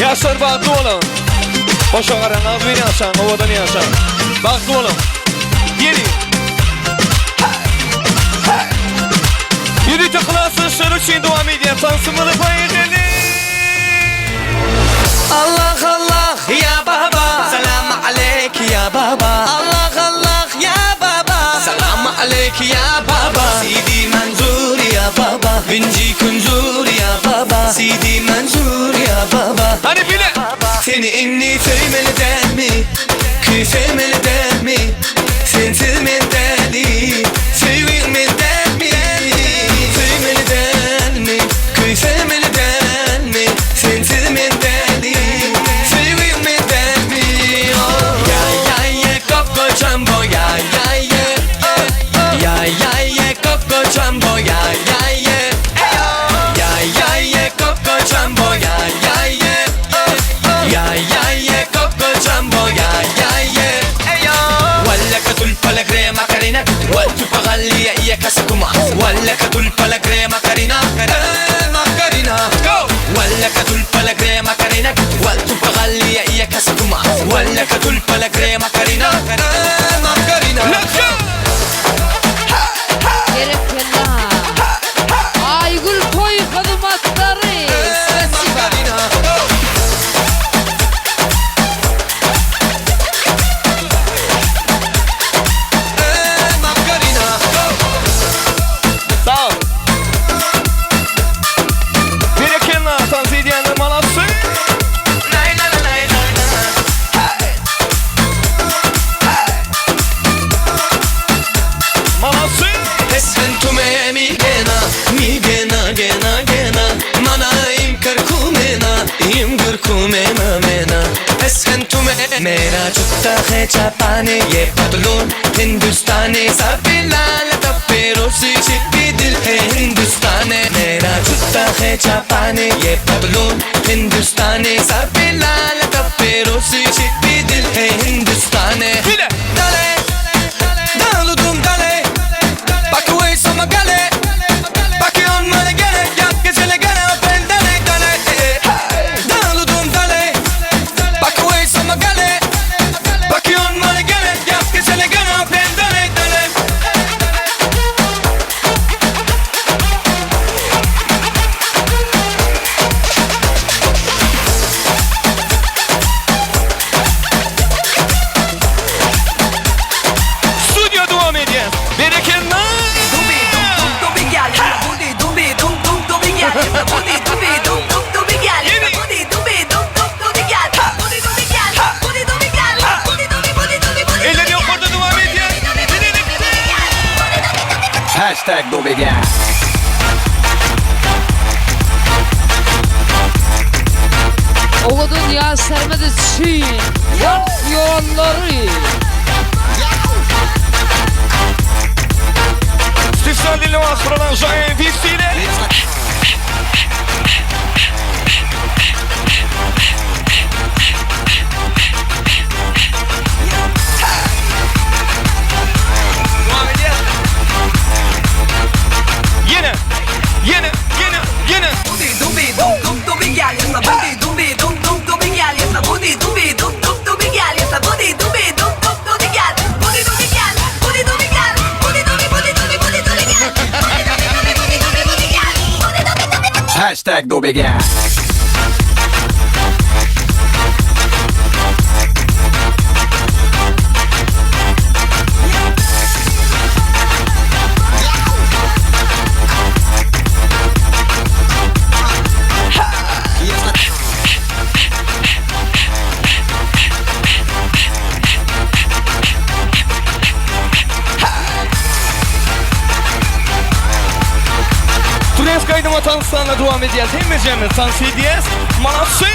Yaşar Baltuğlu. Boşa karan abi yaşan, ovadan yaşan. Baltuğlu. Yeni. Yürü tıklasın şunu için devam ediyor. Tansımını paylaşın. Allah Allah ya baba Selam aleyk ya baba Allah Allah ya baba Selam aleyk ya baba Sidi Manzur ya baba Vinci Kunzur ya baba Sidi Manzur ya baba Hani bile Seni inni sevmeli der mi? Kı sevmeli der mi? Sensiz mi derdi? Sevilme der mi? Sevmeli der mi? Kı sevmeli der mi? Sensiz mi derdi? Sevilme der mi? Ya ya ye Coco Jumbo ya ya ye Ya ya ye Coco Jumbo ya ya ye Ya ya ye Coco Jumbo ya ya ye Ya ya ye Coco Jumbo ya ya ye Walla tulpa la crema carina Wal tupa gallia iya kasakuma Walla tulpa la crema carina Macarina Walla tulpa la crema carina Wal tupa gallia iya kasakuma Walla tulpa la crema carina Macarina Let's go! Gerekirler. Aygül koy kadımatları. Спасибо! Sağ ol. Berekeler. Tansiyenler malası. Malası. Sen tume mi gena gena gena Mana im karkumena mena Sen tume Mera chutta hai chapane Ye padlun Hindustani Sabila lata pero si chippi dil hai Hindustani Mera chutta hai chapane Ye padlun Hindustani Sabila lata pero si chippi dil hai Hindustani Dale Daludum dale Back away sama gale Back on mane gale Yap gezele gale Open dale dale Daludum dale Back away sama gale Back on mane gale Yap gezele gale Open dale dale Då begär Oğudun ya sermedi çiğ yolları. Stefan Lillemans från Jean Vissile. Yine. Då begär Kaydım Atansa'na devam edeceğiz. Hem Tansi Diyez, Manası.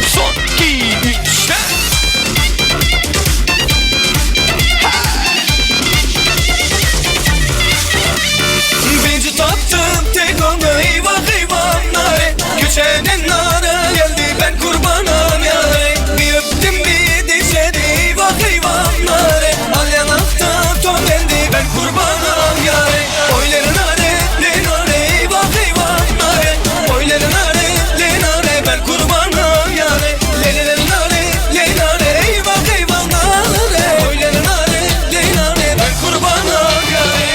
Son 2, 3, Bizi tattım tek onu eyvah. Köşenin nara geldi ben kurbanım yare. Bir öptüm bir dişedi eyvah nare. Al yanakta ton geldi ben kurbanım yare. Oyların nare le nare eyvah nare. Oyların nare le nare ben kurbanım yare. Lelerin nare le nare eyvah nare. Oyların nare le nare ben kurbanım yare.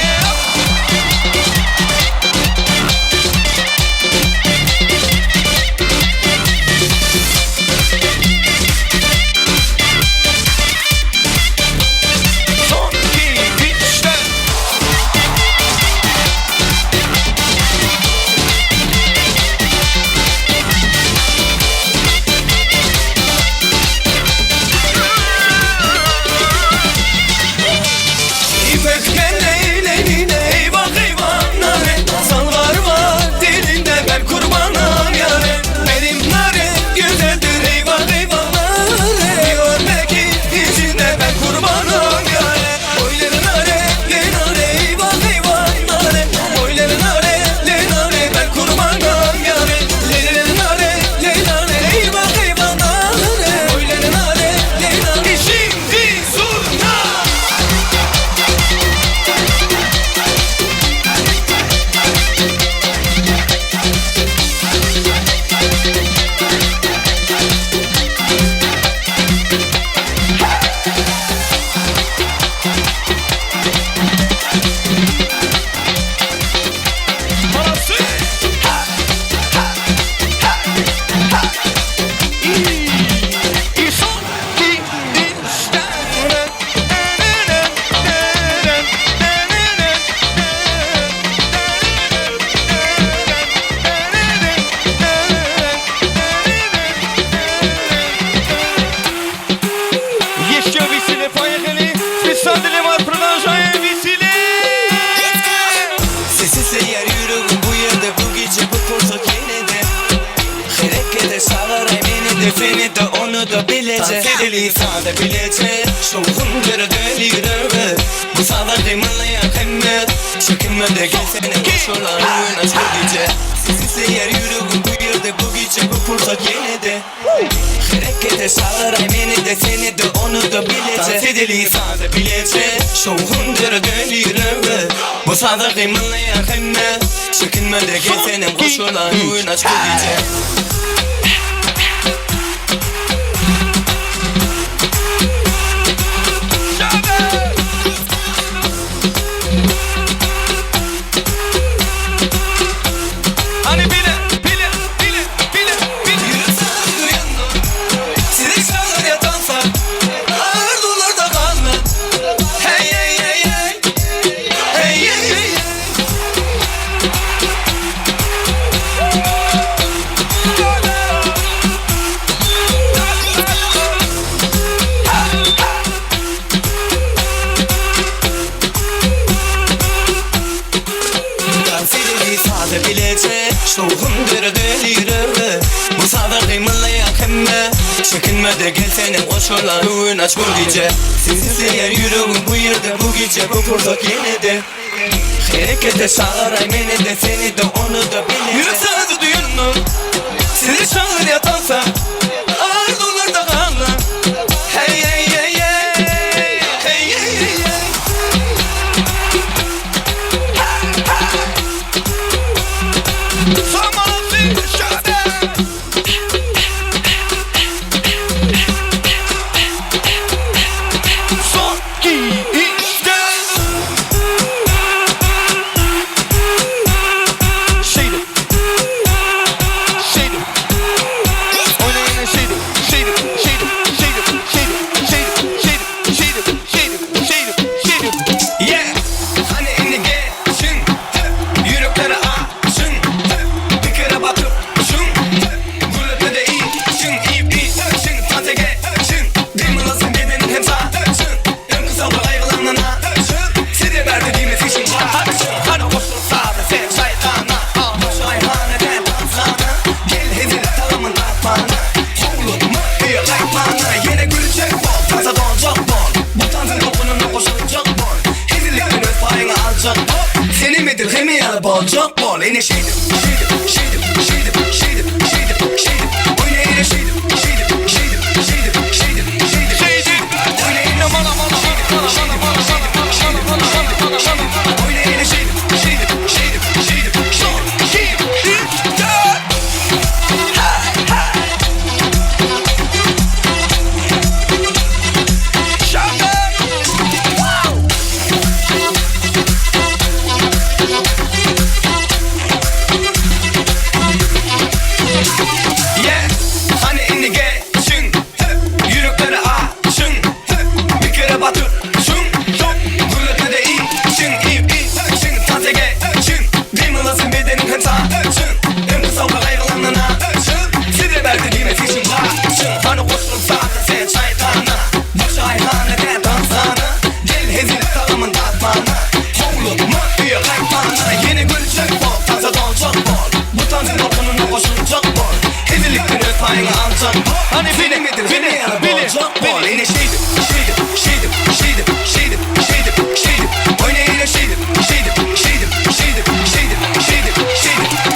Seni de onu da bilecek Deli sade bilecek Şoğun göre dölüyor Bu sağlar kıymanlayan kıymet Çekinme de gel senin koşularını aç bu gece Sizinse yer yürüyün bu yerde bu gece bu fırsat yine de Harekete sağlar beni de seni de onu da bilecek Deli sade bilecek Şoğun göre dölüyor Bu sağlar kıymanlayan kıymet Çekinme de gel senin koşularını aç bu gece boşluğundur delirere Bu sefer kıymalı yakınma Çekinme de gel senin koşularını aç bu gece Sensiz eğer yüreğim bu yerde bu gece bu fırsat yenide Harekete çağıray beni de seni de onu da beni Yürü sazı duyunum Sizi çağır yatansa Arzularda kalır Hey hey hey hey Hey hey hey hey Bolcuk bol yine şeydim Oyna yine şeydim Oyna yine mana Oyna yine şeydim Hani beni bolcuk bol yine şeydim Oyna yine şeydim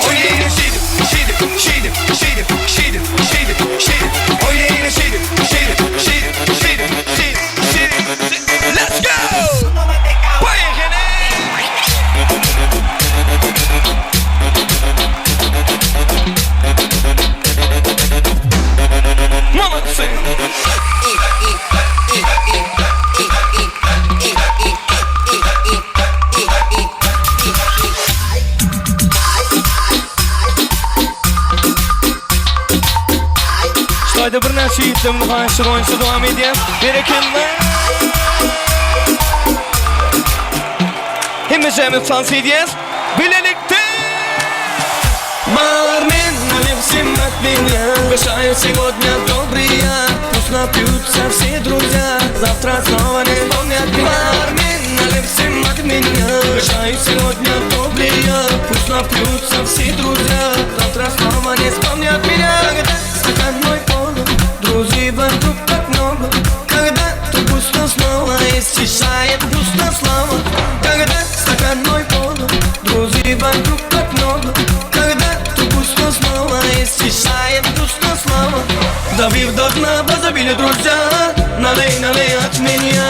Oyna yine şeydim Oyna yine şeydim Let's go! Mama say Şayda bir narsa yitdim Haşır oyuncu devam edeyim Berekinler Hemmeşemiz sans edeceğiz Birlikte Barmen налепсим от меня Решаю сегодня добрые Пусть напьются все друзья Завтра снова не помнят меня Бармен налепсим от меня Решаю сегодня добрые Пусть напьются все друзья Завтра снова не вспомнят меня Когда стакан мой полон Друзей вокруг так много Когда то пусто снова Исчезает пусто слава Когда стакан мой полон Друзей вокруг так много Когда то пусто снова Исчезает пусто слава Давив до дна, позабили друзья Налей от меня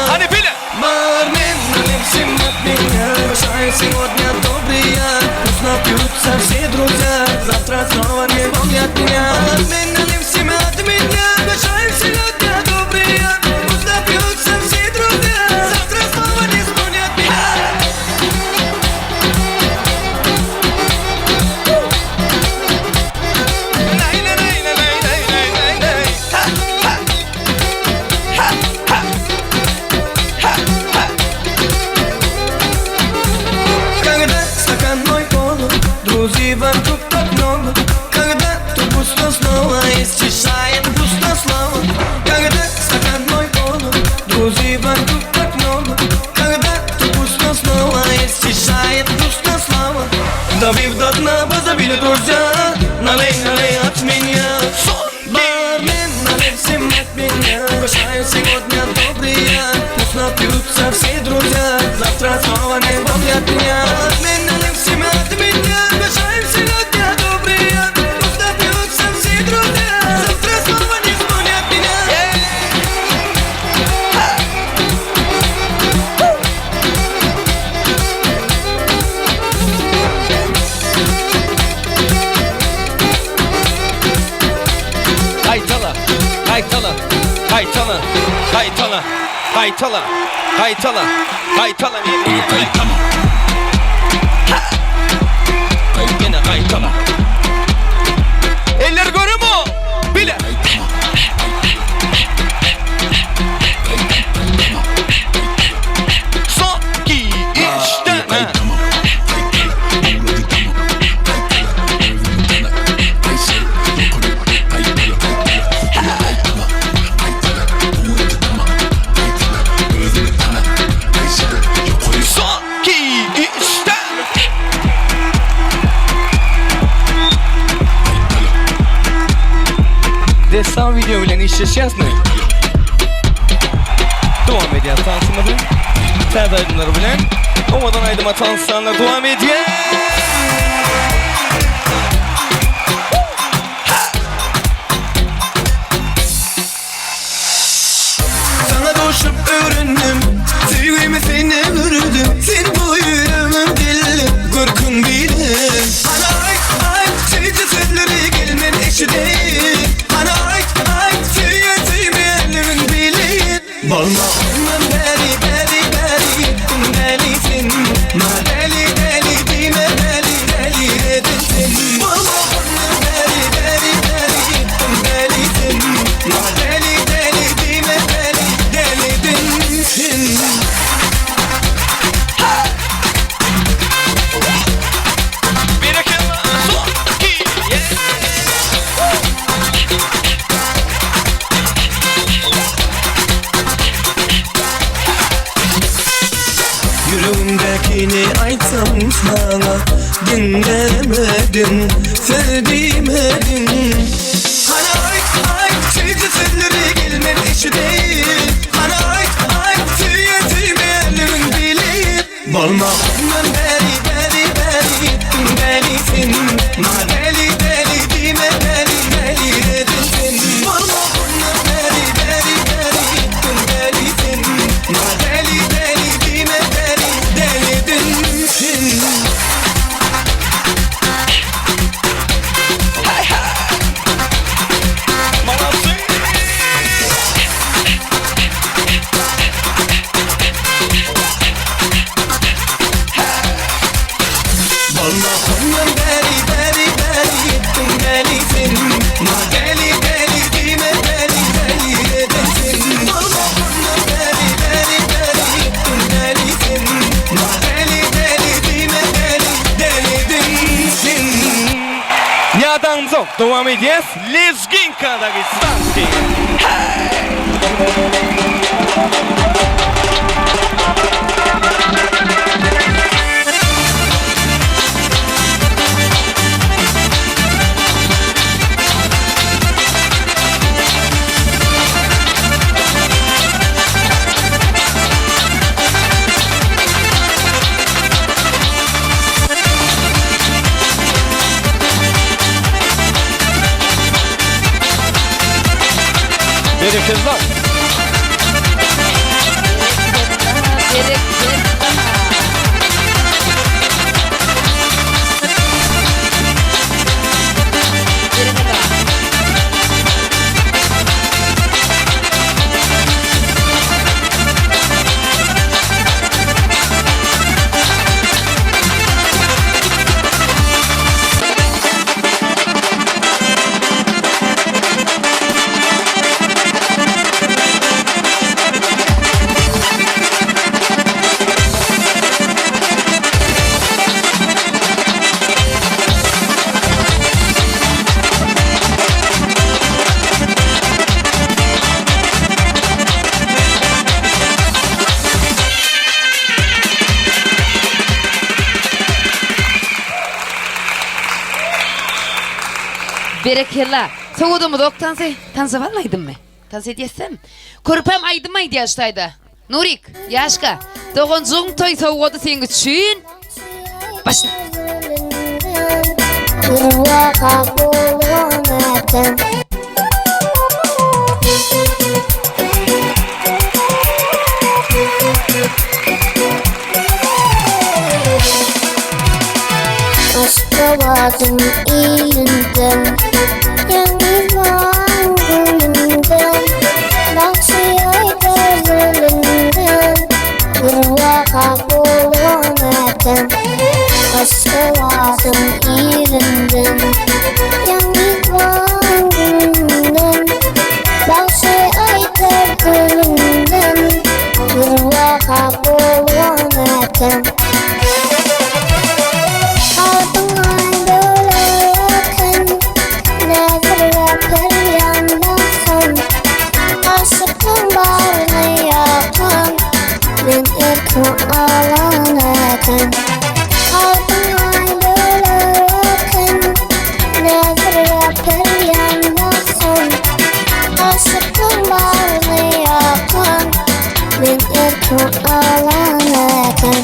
Бармен, налей всем от меня Решаю сегодня добрые Пусть напьются все друзья Завтра снова не помнят меня Бармен, налей всем от меня Решаю сегодня добрые Пусть напьются все друзья Завтра снова не вспомнят меня Друзей вокруг так много Когда то пусто снова Исчезает пусто слава Когда стакан мой полон Друзей вокруг так много Когда то пусто снова Исчезает пусто слава Tabibdatna baza bile durca Naley naley at меня Бармен, налей всем от меня Угощаю сегодня добрые Пусть напьются все друзья Завтра снова не помнят меня Бармен, налей всем от меня Угощаю сегодня добрые Пусть напьются все друзья Завтра снова не вспомнят меня Haytala, haytala, haytala, haytala, haytala, haytala, haytala, haytala. Yine haytala. Eller görür mü? Bile. Son ki işte. Destan video bilen işleşeceğiz mi? Devam ediyor tanıtımı Terde aydınları bilen Umadan aydıma tanıtsanlar devam ediyor Sana koşup öğrendim Sevgimi seni gördüm Sen bu yüreğimin dili Korkun bilir Bana ay Sevgi sözleri gelmen eşi değil Bana ay Sevgi elimin bilir Balmağımın beri delisin Ma deli dime deli edilsin Balmağımın beri delisin Ma deli dime deli edilsin Yüreğimdekini aytsam sana dinlemedin, sevdimedin Hani ay sevgi sözleri gelmedi eşi değil Hani ay sevgi elimin bilir Balmağımın beri delisin Ma deli dime deli edilsin Balmağımın beri delisin Ma deli dime deli edilsin Balmağımın beri delisin Ma deli dime deli edilsin Balmağımın beri delisin Ma deli dime deli edilsin Yadan zok devam ediyoruz Lezginka Dagestanski Beni kızlar Berekella. Soğudu doktan say. Tansa valmaydın mı? Tansa diyesem. Körpem aydın mı yaştaydı? Nurik, yaşka. Doğuncuğun toy soğudu senin için. Başla. Aşkavazın iyilinden, yanılan gülünden, Nakşiyayda zülünden, Irva kabulun eten. Aşkavazın iyilinden, yanılan gülünden, Nakşiyayda zülünden, Irva kabulun eten. Ağlanırken altın aydınlarken nedir yapar yanmasın aşkın bağrını yakan ben erken ağlanırken.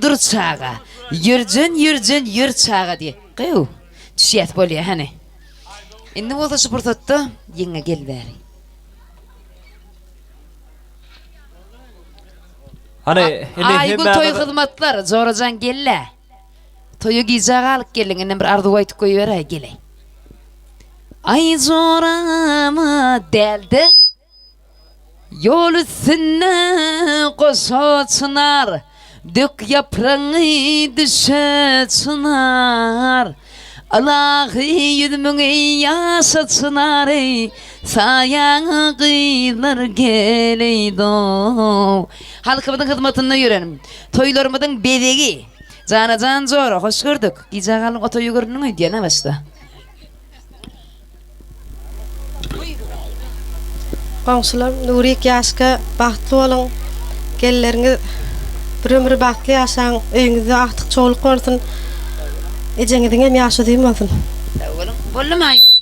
Dur çağa. Yürcün yür çağa diye. Qew. Düşiyat bolya hani. Indi olsa şu fırsatda yenge gel bari. Hani Aygul toy hizmetler zoracan gelle. Toyu gizaga alıp gelin ene bir ardu aytıp koyuver gele. Ay zorama deldi. Yol üstüne koşa çınar. Dök yaprağını düşe çınar. Allah'ı yüzümüne yaşa çınar. Sayağı kıyılar geleydo. Halkımızın hizmetine yürüyelim. Toylarımızın bebeği. Cana can zor, hoş gördük. Gizagalın otoyu görünün diye ne başta? Qonşular Nurik yaşka baxtlı olun. Gelleriniz bir ömür baxtlı yaşaň, öýüňizde aktyk çoğuluk bolsun. Ejeňizden hem ýaşadym bolsun. Bollum Aygül.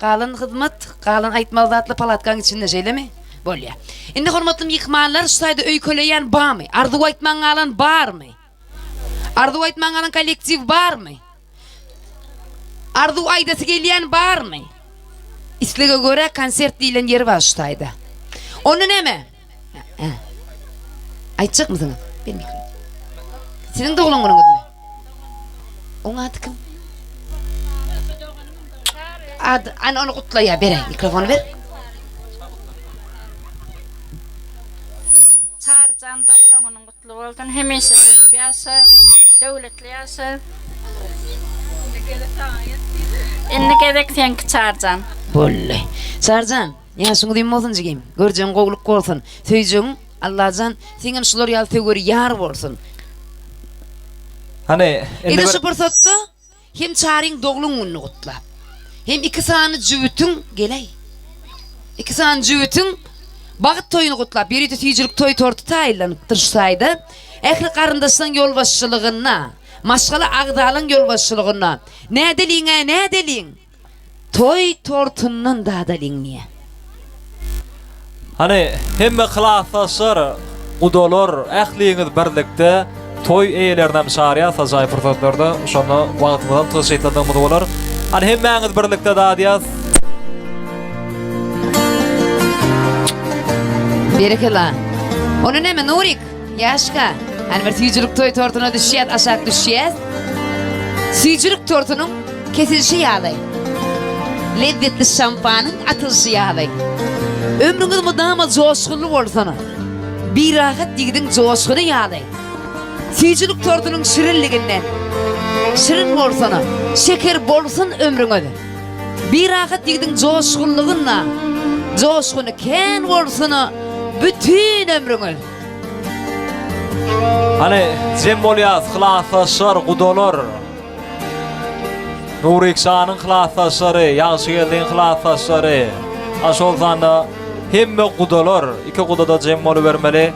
Qalın hizmet, qalın aytmal zatly palatkaň içinde jeylemi? Bolýa. Indi hormatly mihmanlar, şu saýda öý köleýän barmy? Arzu aýtmaň alan barmy? Arzu aýtmaň alan kollektiv barmy? Arzu aýdasy gelýän barmy? İslige göre konsert diýilen yer bar şu saýda. Onu neme? Aýtjak mısın? Bir mikro. Senin dogluň gönüňizmi? Oňa aty kim? Ana onu kutlaya berey, mikrofonu ver. Çarcan dogluňyň kutly bolsun, hemişe ýaşa, döwletli ýaşa. Indi gerek sen Çarcan. Bolle. Sarjan, ýaşyň diýim bolsun jigim. Görjeň gogluk bolsun. Söýjeň Allahjan seňen şular ýaly tögür ýar bolsun. Hani Indi şu pursatda hem çaryň dogluň gününi kutlap. Hem iki sany jübütüň geley. İki sany jübütüň bagyt toýuny kutlap, berýte tüýjilik toý tortu taýlanypdyr şu saýda. Ähli garyndaşlaryň ýolbaşçylygyna, maşgala agdalyň ýolbaşçylygyna. Nädeliň? Toy tortundan dadaliň niye? Hani hemme klasaşlar, udolar, ähliňiz birlikde toy eýlerinem şariýa sajaý pursatlarda şonu wagtymyzdan tyrşytladymyz bolar. Hani hemmeňiz birlikde dadýas. Berekela. Onu neme Nurik? Yaşka. Hani bir tüýjilik toy tortuna düşýär, aşak düşýär. Tüýjilik tortunyň kesilişi ýaly. Lezzetli şampanyň atylşy ýaly. Ömrüňiz mudama joşgulu bolsun. Bir rahat diýdiň joşguny ýaly. Tüýjilik tortunyň şirinliginden. Şirin bolsun, şeker bolsun ömrüňiz. Bir rahat diýdiň joşgullygyna. Joşguny ken bolsun bütün ömrüňiz. Hani jem bolýas, klasaşlar, gudolar. Nurik şanyň klasaşlary, ýaşy geldiň klasaşlary. Aşol zanda hemme gudolar, iki gudoda jem bolup bermeli.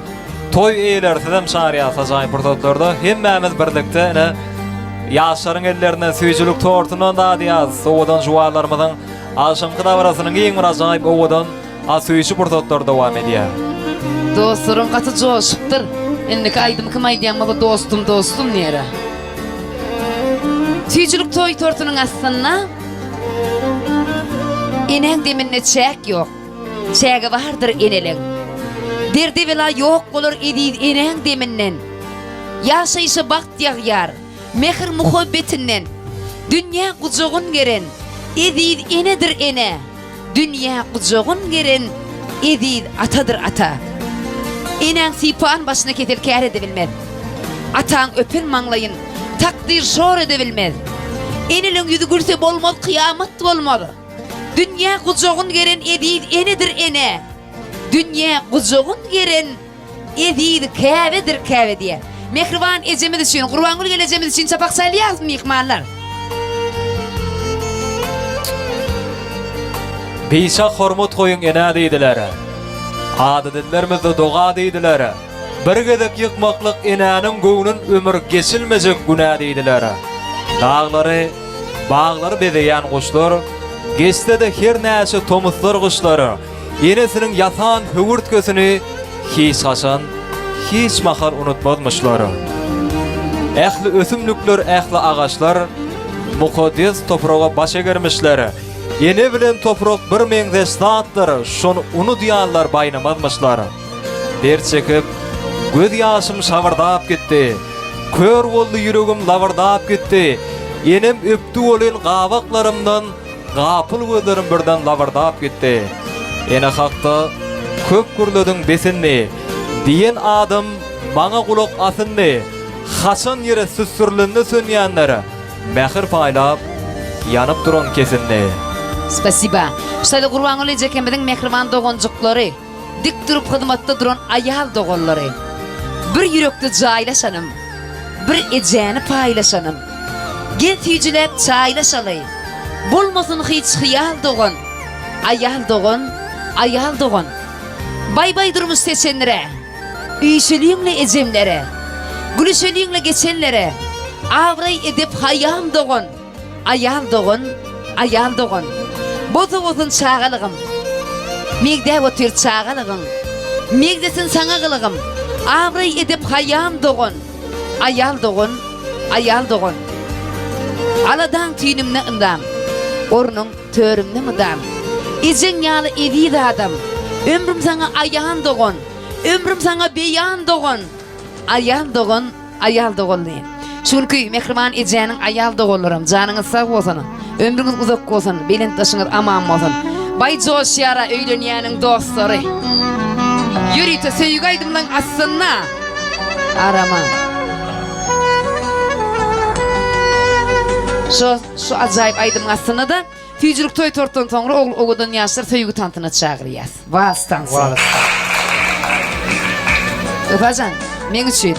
Toy eýlersidem şariýa sajaý pursatlarda hemmämiz birlikde ene ýaşlaryň ellerinden süýjilik tortunan dadýas. Owadan juwarlarymyzyň aşamky dawrasynyň iň bir ajaýyp owadan asüýçi pursatlar dowam edýär. Dostlarım katı coşuptur. Indi kaydım kim aýdýan baba dostum nere? Tüýjilik toy tortunyň aslynda eneň deminne çäk ýok. Çägi bardyr eneleň. Derdi bela ýok bolar idi eneň deminden. Ýaşaýşy bakt ýagyar, mehr muhabbetinden. Dünýä gujogun geren, edid enedir ene. Dünýä gujogun geren, edid atadır ata. Eneň sipan başyna keter kär edebilmez. Ataň öpen maňlaýyn, takdir şor edebilmez. Eneliň ýüzi gülse bolmaz, kıyamat bolmaz. Dünýä gujogun geren edid enedir ene. Dünýä gujogun geren edid käbedir käbe diýe. Mehriban ejemiz üçin, Gurban Gül gelejemiz üçin çapak salýas mihmanlar. Beýşa hormat goýun ene diýdiler. Adetlerimizi doga diýdiler. Bir gezek ýykmaklyk enäniň göwnün ömür geçilmejek günä diýdiler. Dağlary, baglary bezeýän guşlar, geçse de her näçe tomuzlar guşlary, enesiniň ýasan höwürtgesini hiç haşan, hiç mahar unutmazmışlar. Ähli ösümlükler, ähli agaçlar mukaddes toprağa baş egermişler. Ene bilen toprak bir meňzeş zatlar, şonu unutýanlar baýnamazmışlar. Der çekip, göz ýaşym şawardap gitdi. Kör boldy ýüregim lawardap gitdi. Enem öpdi bolan gawaklarymdan gapyl gözlerim birden lawardap gitdi. Ene hakda köp gürlediň besinni diýen adam maňa gulak asyndy. Haçan ýere süsürlünde sönýänlere mähir paýlap ýanyp duran kesindi. Spasiba. Şaýda Gurban Gül ejekemizin mehriban dogonjuklary, dik durup hyzmatda duran aýal dogonlary. Bir ýürekde jaýlaşanym, bir ejeni paýlaşanym. Gel tüýjilep çaýlaşaly. Bolmasyn hiç hyýal dogon. Aýal dogon, ayal doğun. Bay bay durmuş seçenlere, üyüşeliğinle ecemlere, gülüşeliğinle geçenlere, avray edip hayam doğun, ayal doğun, ayal doğun. Bozu bozun çağalığım, migde otur çağalığım, migdesin sana kılığım, avray edip hayam doğun, ayal doğun, ayal doğun. Aladan tüynümne ındam, ornun törümne mıdam, izin yalı evi de adam, ömrüm sana ayağın doğun, ömrüm sana beyan doğun, ayal doğun, ayal doğun deyin. Çünkü mehriman eceğinin ayal doğulurum, canınız sağ olsun, ömrünüz uzak olsun, belin taşınız aman olsun. Bay Josh yara öyleniyenin dostları. Yürüyte söygüydümden aslında, arama. Şu acayip aydım aslında da, tüycülük toy torttan sonra oğudan yaşlar söygü tantına çağırıyaz. Vastansın. Öpacan, men üçün,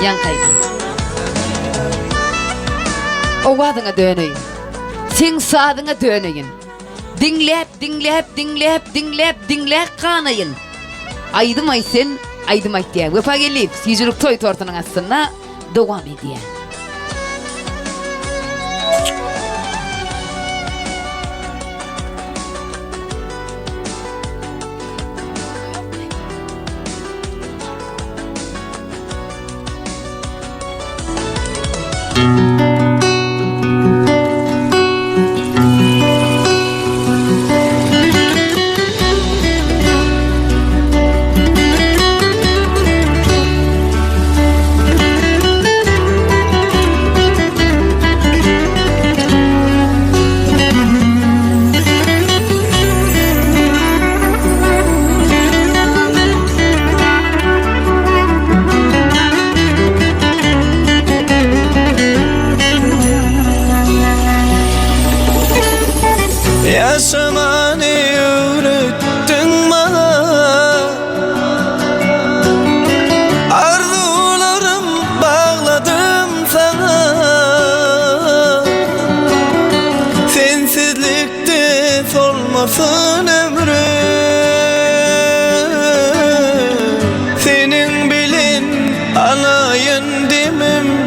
yan kaydı. O adına dönüyün. Sen sağdına dönüyün. Dinlep kanayın. Aydım ay sen, aydım ay diye. Vefa gelip, tüycülük toy tortanın aslında devam ediyor. Yaşamanı öğrettin bana, arzularım bağladım sana. Sensizlikte solmasın ömrüm, senin bilin alayın demem.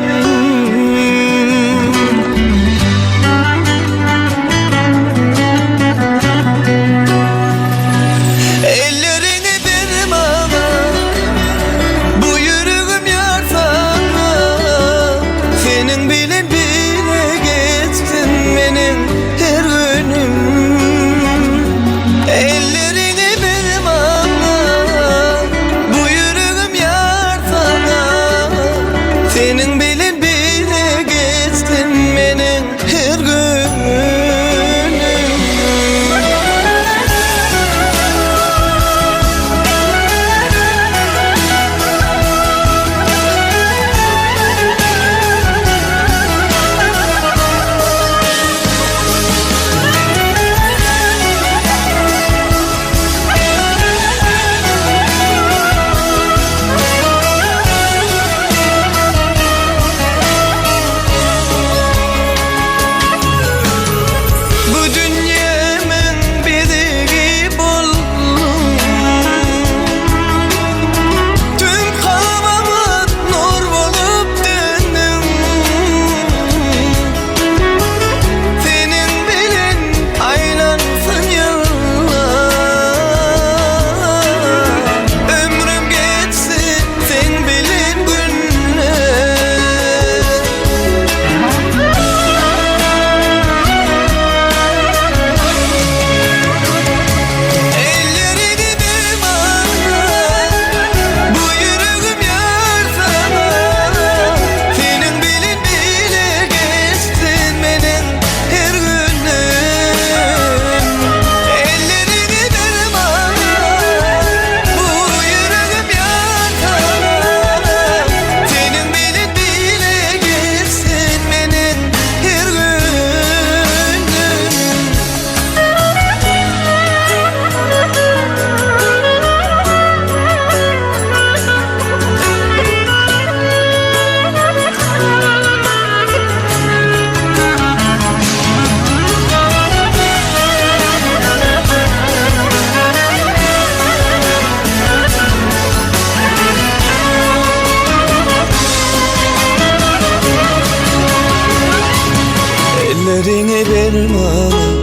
dermanı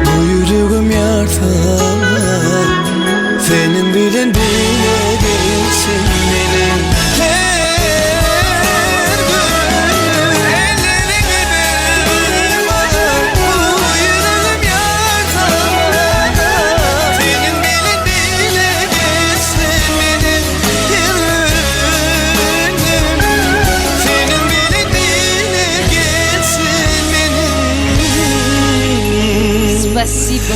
Bu yüreğim yar sana Senin bilen bile değilsin benim Her gün ellerin giderim Bu yüreğim yar sana Senin bilen bile değilsin benim Senin bilen bile gelsin benim Спасибо.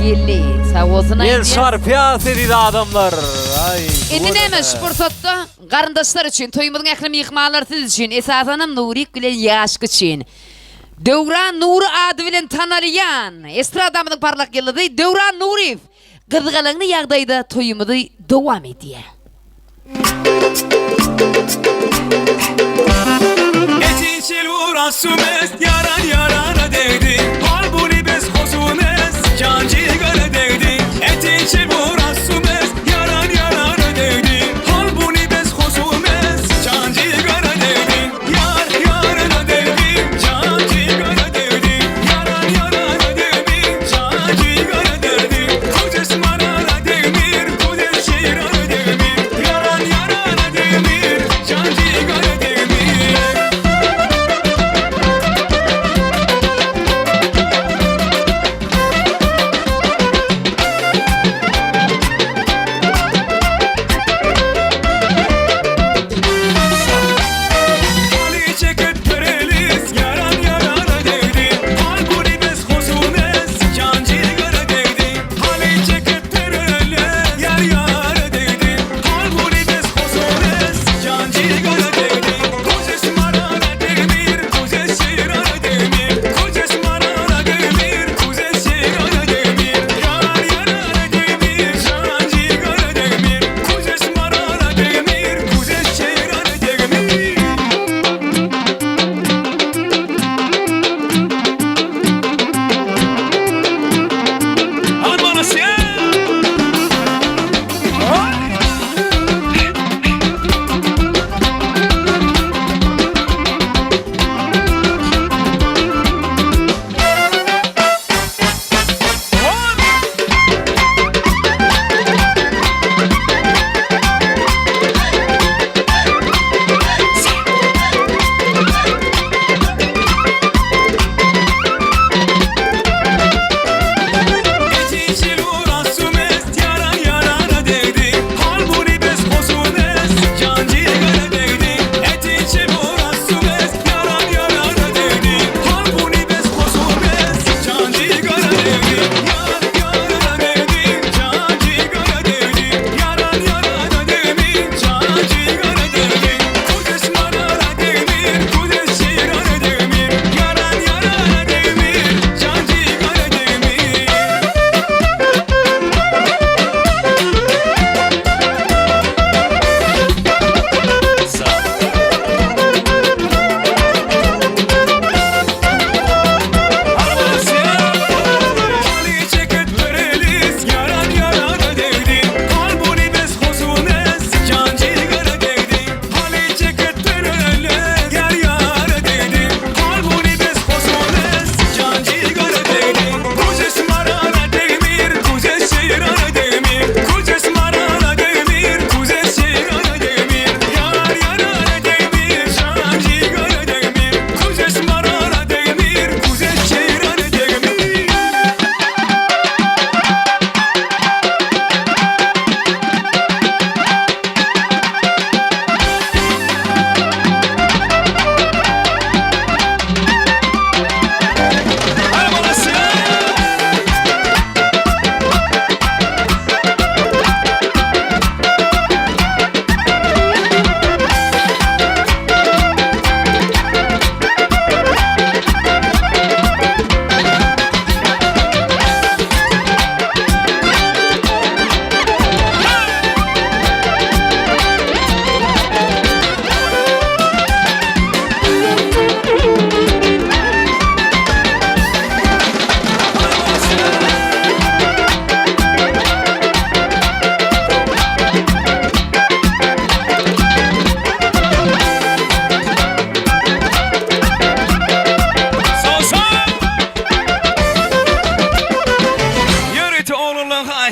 Geli, sağ olsun El aydiyaz. şarpiyas edildi adamlar. Ay. Endi nemiş fırsatda qarındaşlar üçün, toyumuzun əkrimi yıxmalar siz üçün, esasanım Nuri Gülen Yaşkı üçün. Dövran Nuri adı bilen tanalayan, estradamının parlak yılıdı, Dövran Nuriyev. Qızğalığını yağdaydı, toyumuzu devam ediyor. Etinçil uğraşımız yaran yarana değdi Halbuni biz hozunuz cancı göre değdi Etinçil uğraşımız yaran yarana değdi Halbuni biz hozunuz cancı göre değdi Yar yarana değdi cancı göre değdi Yaran yarana değdi cancı göre değdi Koces marana değmir koces şehrana değmir Yaran yarana değmir cancı göre değmir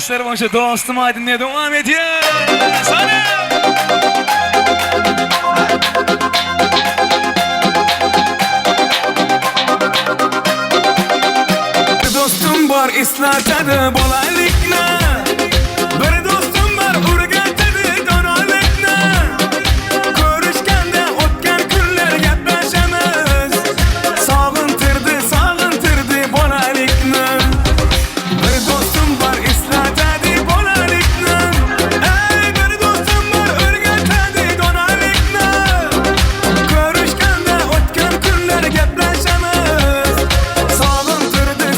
Alkışlar başa dostum aydınlığa devam ediyor. Sana. Dostum var islatada bolalikna. Bir dostum var urgatada donalikna. Görüşkende otgan kunlar gaplaşamaz. Sağıntırdı bolalikna. Bir dostum var islatada bolalikna. Bir dostum var urgatada donalikna. Görüşkende otgan kunlar gaplaşamaz. Sağıntırdı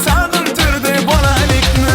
bolalikna.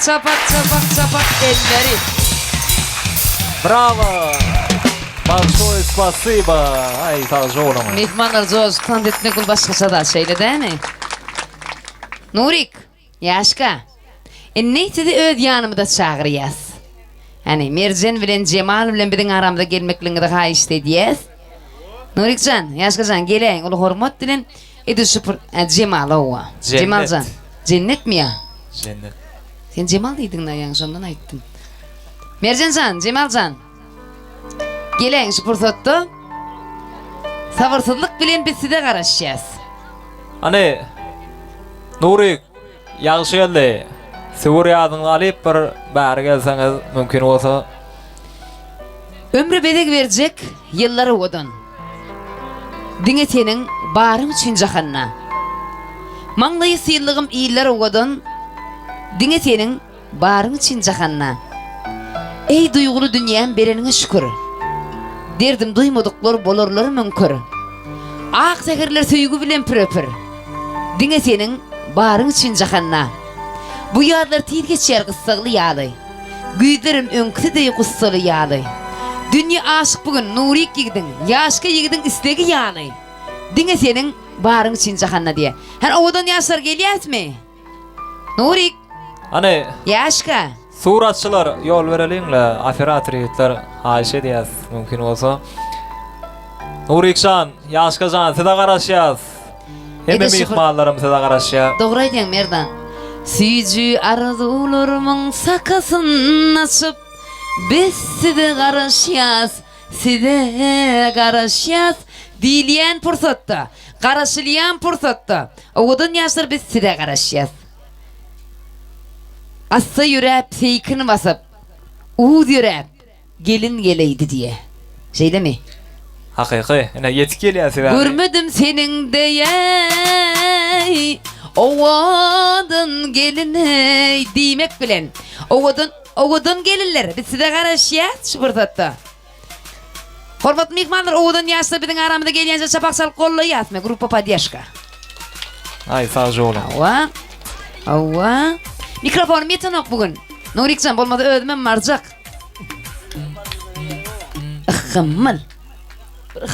çapak elleri. Bravo. Большое спасибо. Ay sağ Mehmanlar Zoğuz'tan etmek ol başkası da şeyle değil mi? Nurik, yaşka. Neyse de öz yanımı da çağırıyaz. Hani Mercan bilen Cemal bilen bizim aramda gelmekliğini de hayış dediyaz. Nurikcan, yaşkacan geleyin. Ulu hormat dilen edi süpür Cemal ova. Cemalcan. Cennet mi ya? Cennet. Sen Cemal deydin lan yani sondan ayttım. Mercancan, Cemalcan. Geleyin şu fırsatda. Sabırsızlık bilen biz size karışacağız. Hani Nurik yaxşı geldi. Sivur yadını alıp bir bari gelseniz mümkün olsa. Ömrü bedek verecek yılları odun. Dine senin barın için cahanna. Manglayı sıyırlığım iyilleri odun. Dine senin barın için cahanna. Ey duygulu dünyam berenine şükür. Derdim duymadıkları bolurları münkür. Ağ sekerler söygü bilen pür. Dine senin barın için cahanna. Bu yağlar tir geçer kıssaglı yağlı. Güyderim önkütü de kıssalı yağlı. Dünya aşık bugün Nurik yigdin, yaşka yigdin istegi yağlı. Dine senin barın için cahanna diye. Hani ovadan yaşlar geliyaz mı? Nurik. Hani yaşka. Suratçılar yol verelimle operator yigitler haşe diyez mümkün olsa. Nurikcan, yaşkacan size karışıyaz. Hem mihmanlarım size karışıyaz. Doğru aydan Merdan. Süyücü arzularımın sakasın açıp biz size karışıyaz, size karışıyaz. Dileyen fırsatta, karışılayan fırsatta. Oğudun yaşlar biz size karışıyaz. Assa yürep, seykini basıp, uğud yürep, gelin geleydi diye. Şey mi? Hakiki, yine yetik geliyor size. Görmedim senin diye. Oğudun gelin demek bilen. Oğudun gelinler. Biz size karışıyaz şu fırsatta. Hormatlı mihmanlar oğudun yaşlı bizim aramda geliyence çapaksal kolla yatma. Grupa Padyaşka. Ay sağ olun. Ava. Mikrofonum yetin ok bugün. Nurikcan bolmadı ödümem marcak. Hımmıl.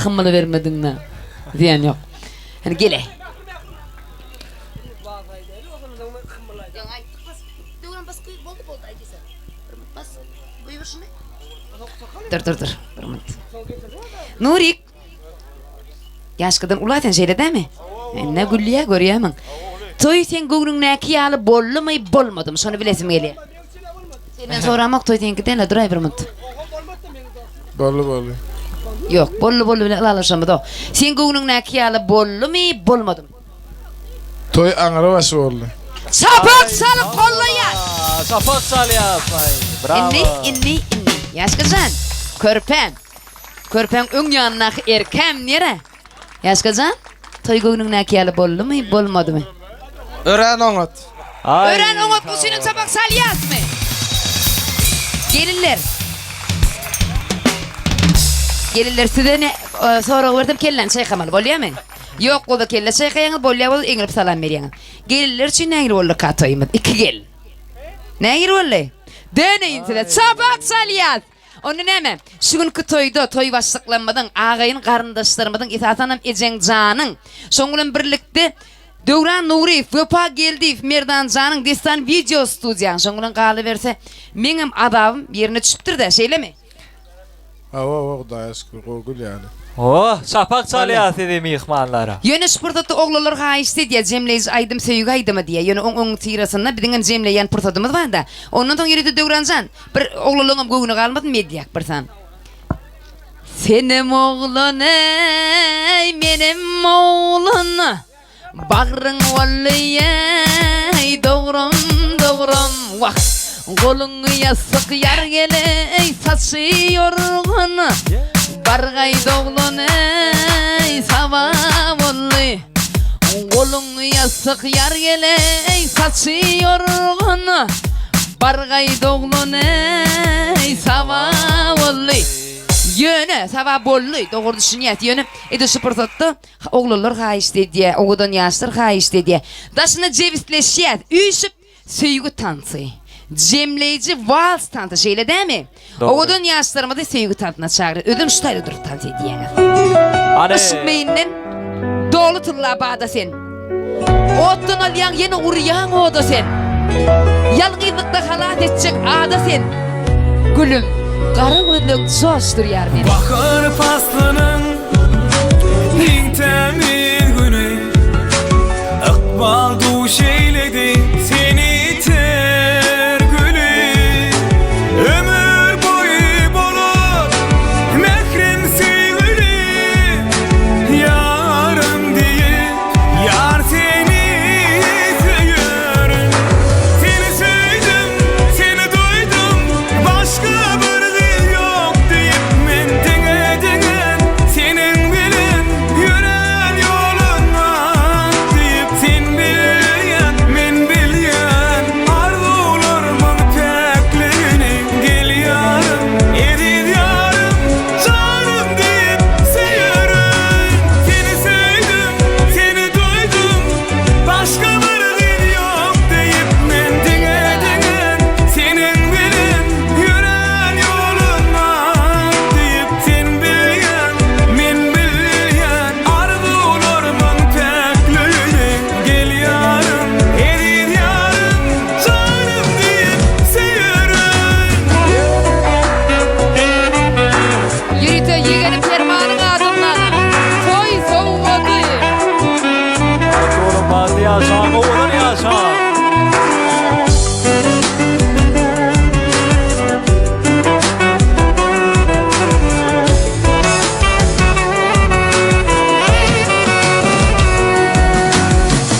Hımmılı vermedin ne? Diyen yok. Hani gele. Dur. Nurik. Yaşkadan ulaytan şeyle değil mi? Ne güllüye görüyemem. Toy sen gönlün ne kiyalı bollu mu bolmadım sonra bilesim geliyor. Senden soramak toy sen giden driver mı? Bollu. Yok bollu bile alalım da. Sen gönlün ne kiyalı bollu mu bolmadım? Toy anara başı oldu. Çapak salıp kollaya. Çapak salıyaz. Bravo. İnni. Yaşkacan. Körpen ön yanına erkem nere? Yaşkacan. Toy gönlün ne kiyalı bollu mu bolmadı mı? Ören onat. Ören onat bu senin çapak salıyaz mı? Gelirler size ne sonra verdim kellen çayxamalı bolya mı? Yok o da kelle çayxayanı bolya bol ingilip salam veriyanı. Gelirler için ne oldu katayımız? İki gel. Ne oldu? Deneyin size çapak salıyaz. Onu neme? Şu günkü toy başlıklanmadın, ağayın karındaşlarımızın itatanım ecen canın. Şoğulun birlikte Dövran Nuri, Vöpa geldi, Merdan Can'ın destan video studiyan. Şoğulun kalı verse, benim adamım yerine düşüptür de, şeyle mi? Ava da eski korkul yani. Oh, çapak çalıyaz dedi mihmanlara. Yöne şpırtatı oğlalar haişti diye, Cemleyiz aydım, sevgi aydım diye. Yöne on tirasında bir Cemleyen pırtatımız var da. Ondan sonra yürüdü Dövran Can. Bir oğlalığım göğünü kalmadı medyak bir san. Senim oğlan ey, benim oğlan. Bağrın vallahi doğrum vah. Kolun yasık yar gele ey saçı yorgun. Bargay doğlun ey sabah vallahi. Kolun yasık yar gele ey saçı yorgun. Bargay doğlun ey sabah vallahi. Yöne sabah bollu doğru düşünüyet yöne edi süpürtattı oğullar haişti diye oğudan yaşlar haişti diye daşına cevizleşiyet üyüşüp Söýgü tansy. Jemleyici vals tantı şeyle değil mi? Doğru. Oğudun yaşlarımızda söýgü tantına çağırır. Ödüm şutayla durup tantı ediyeňiz. Hani- Işık meyinden dolu tılla bağda sen. Ottan alyan yeni uryan oda sen. Yalgıylıkta halat edecek ağda sen. Gülüm, qarı gülük soğuştur yar beni. Bakır paslının en temiz günü Akbal duş eyledi seni ter gülü Ömür boyu bolur mehrem sevgili Yarım diye yar seni seviyorum Seni sevdim, seni duydum Başka bir dil yok deyip men denge Senin bilen yürel yolundan deyip sen bilyen men bilyen Arzularımın tekliğine gel yarım edil yarım Canım deyip seviyorum Seni sevdim, seni duydum Başka bir dil yok deyip men denge Senin bilen yürel yolundan deyip sen bilyen men bilyen Arzularımın tekliğine gel yarım edil yarım Canım deyip seviyorum Yürüte yeğenim fermanın adımlarına. Toy soğumadı. Oğlum yaşam, oğlum yaşam.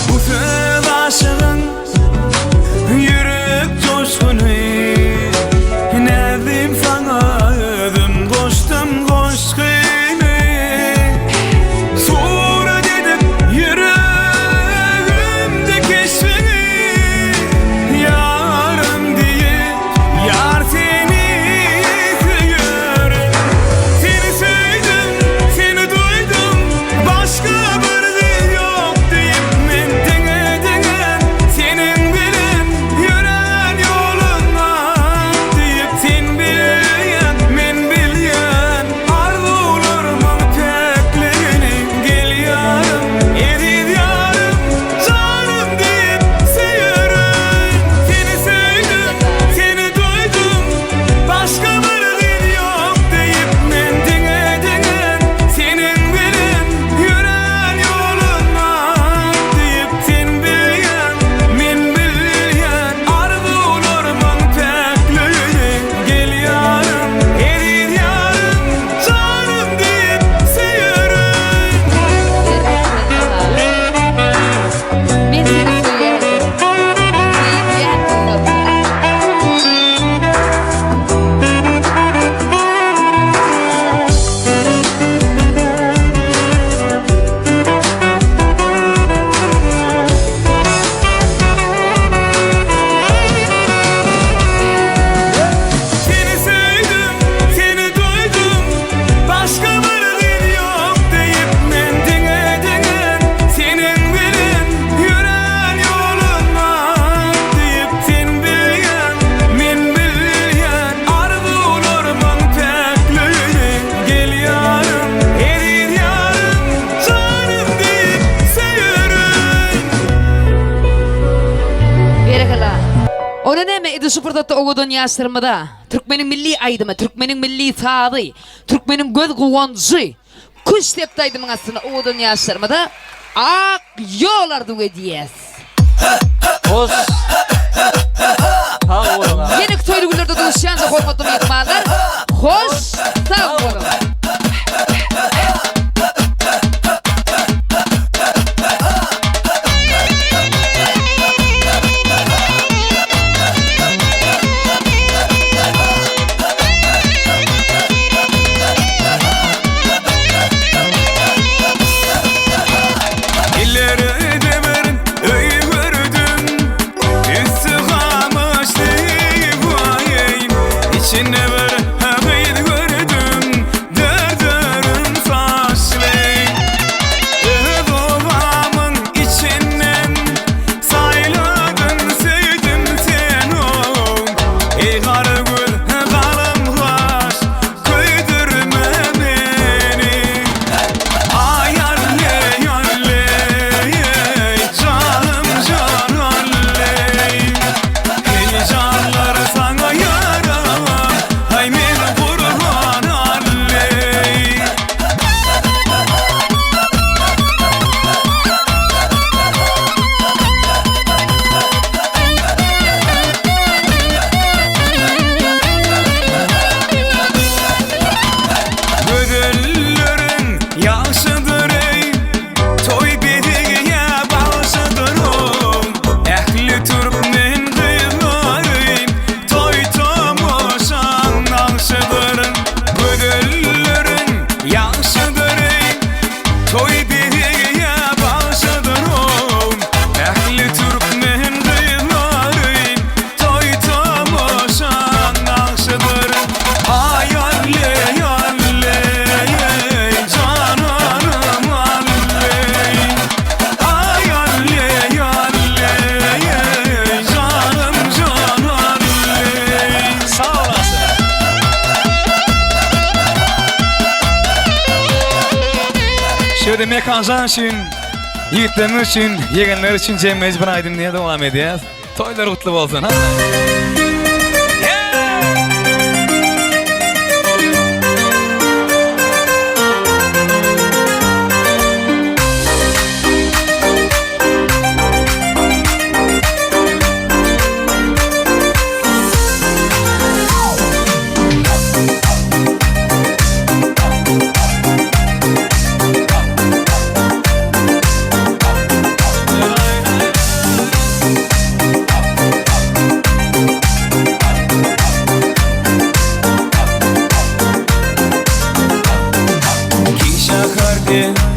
Bu söz aşığın yürek coşkunu Nedim sana ödüm koştum koşkunu Sonra dedim yüreğimde keşfini Yarım diye yar seni seviyorum Seni sevdim, seni duydum Başka bir dil yok deyip men denge Senin bilen yürel yolundan deyip sen bilyen men bilyen Arzularımın tekliğine gel yarım edil yarım Canım deyip seviyorum Seni sevdim, seni duydum Başka bir dil yok deyip men denge Senin bilen yürel yolundan deyip sen bilyen men bilyen Arzularımın tekliğine gel yarım edil yarım Canım deyip seviyorum Ben seni söylerim. Seni sevdim, seni duydum Başka bir dil yok deyip men denge Senin bilen yürel yolundan deyip sen bilyen men bilyen Arzularımın tekliğine gel yarım edil yarım Canım deyip seviyorum Berekala. Onu neme idi süpürdatta oğudun yaşlarımda. Türkmenin milli aydımı, Türkmenin milli sağdı, Türkmenin göz kuvancı. Kuş teptaydım aslında oğudun yaşlarımda. Ak yollardı ve diyez. Hoş. Ha oğlum. Yenik toylugullarda duşyanca hormatlı mehmanlar. Hoş sağ olun. İleri demerin öy gördüm Üstü kamıştı vayeyim İçine ver habeydi gördüm Dördürüm saçlı Babamın içinden sayladın sevdim Şöyle mekanjan için, yiğitlerimiz için, yegenler için Cem Mecbur Aydın diye devam edeceğiz. Toylar kutlu olsun. Ha?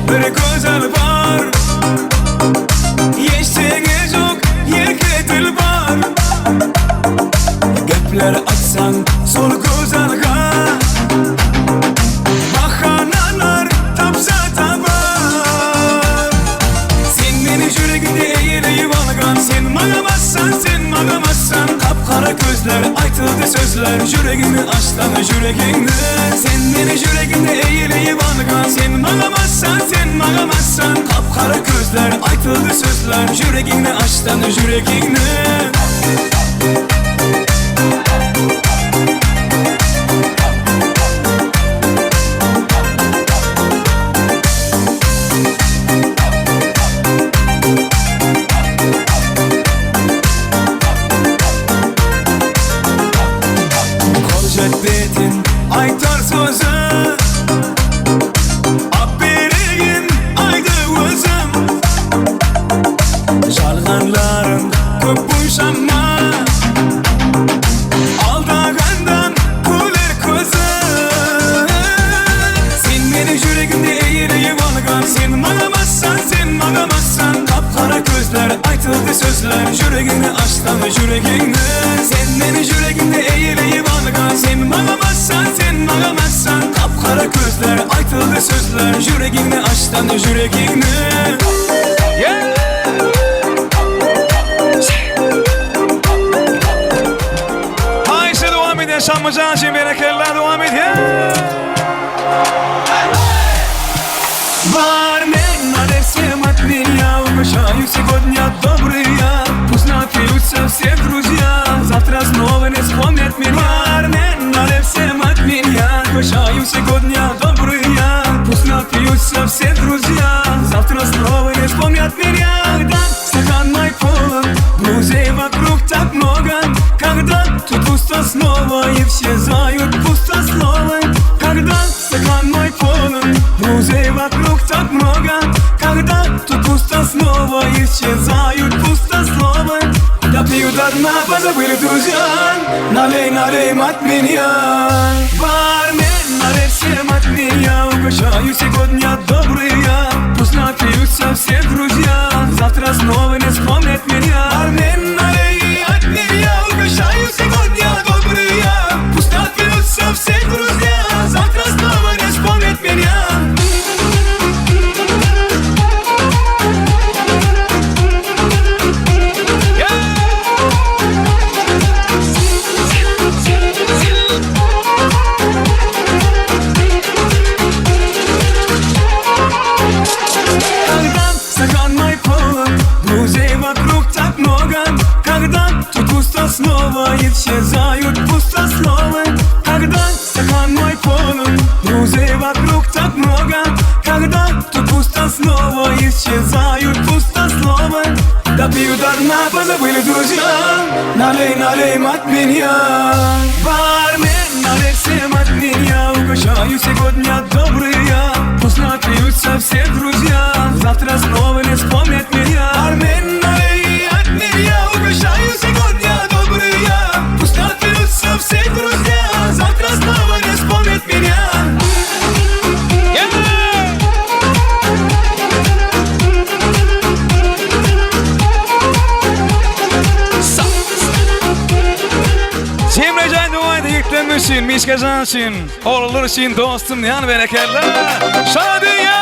Bir güzel var, yeşseniz yok, yerke dil var. Gepler atsan sol güzelga, bahanalar tapsa tabar. Sen beni yüreğinde eğileyip algan, sen magamazsan, kapkara gözler, aytıldı sözler, yüreğimi açtan yüreğinde. Sen beni yüreğinde eğileyip algan, sen magamazsan, kapkara gözler, aytıldı sözler, yüreğini açtan yüreğinde. Kolcettin aytar sözü, aberigin aydı özüm. Жалганların көп буйшама, aldağandan güler közüm. Sen beni yüreğimde eğileyip algan, sen magamazsan, kapkara gözler, aytıldı sözler, yüreğini açtan yüreğinde. Sen beni yüreğimde eğileyip algan, sen magamazsan, kapkara gözler, aytıldı sözler, yüreğini açtan yüreğinde. Yeah! Hayse devam edin, şammacan için berekeller devam edin. Бармен, все матвея, угощаю сегодня добрые. Пусть напьются все друзья, завтра снова не вспомнят меня. Бармен, все матвея, угощаю сегодня добрые. Пусть напьются все друзья, завтра снова не вспомнят меня. Когда стакан мой полон, друзей вокруг так много. Когда тут пусто снова и все зают пустословы. Когда стакан мой полон, друзей вокруг так много. Когда тут пусто снова исчезают пустословы. Допью до дна, позабыли друзья. Налей, от меня. Бармен, налей всем от меня. Угощаю сегодня добрые. Пусть напьются все друзья, завтра снова не вспомнят меня. Бармен, налей от меня. Угощаю сегодня добрые. Пусть напьются все друзья, завтра снова не вспомнят меня. Когда стакан мой полон, друзей вокруг так много. Когда тут пусто снова исчезают пустословы. Когда стакан мой полон, друзей вокруг так много. Когда тут пусто снова исчезают пустословы. Допью до дна, позабыли друзья. Налей, от меня. Бармен, налей всем от меня. Угощаю сегодня добрые. Пусть напьются все друзья, завтра снова не вспомнят меня. Бармен, налей от меня. Угощаю сегодня добрые. Пусть напьются все друзья, завтра снова не вспомнят меня. Cemrecan duaydı yüklenmiş için, Mişkacan için, oğullar için, dostum yan berekeller. Şadiye!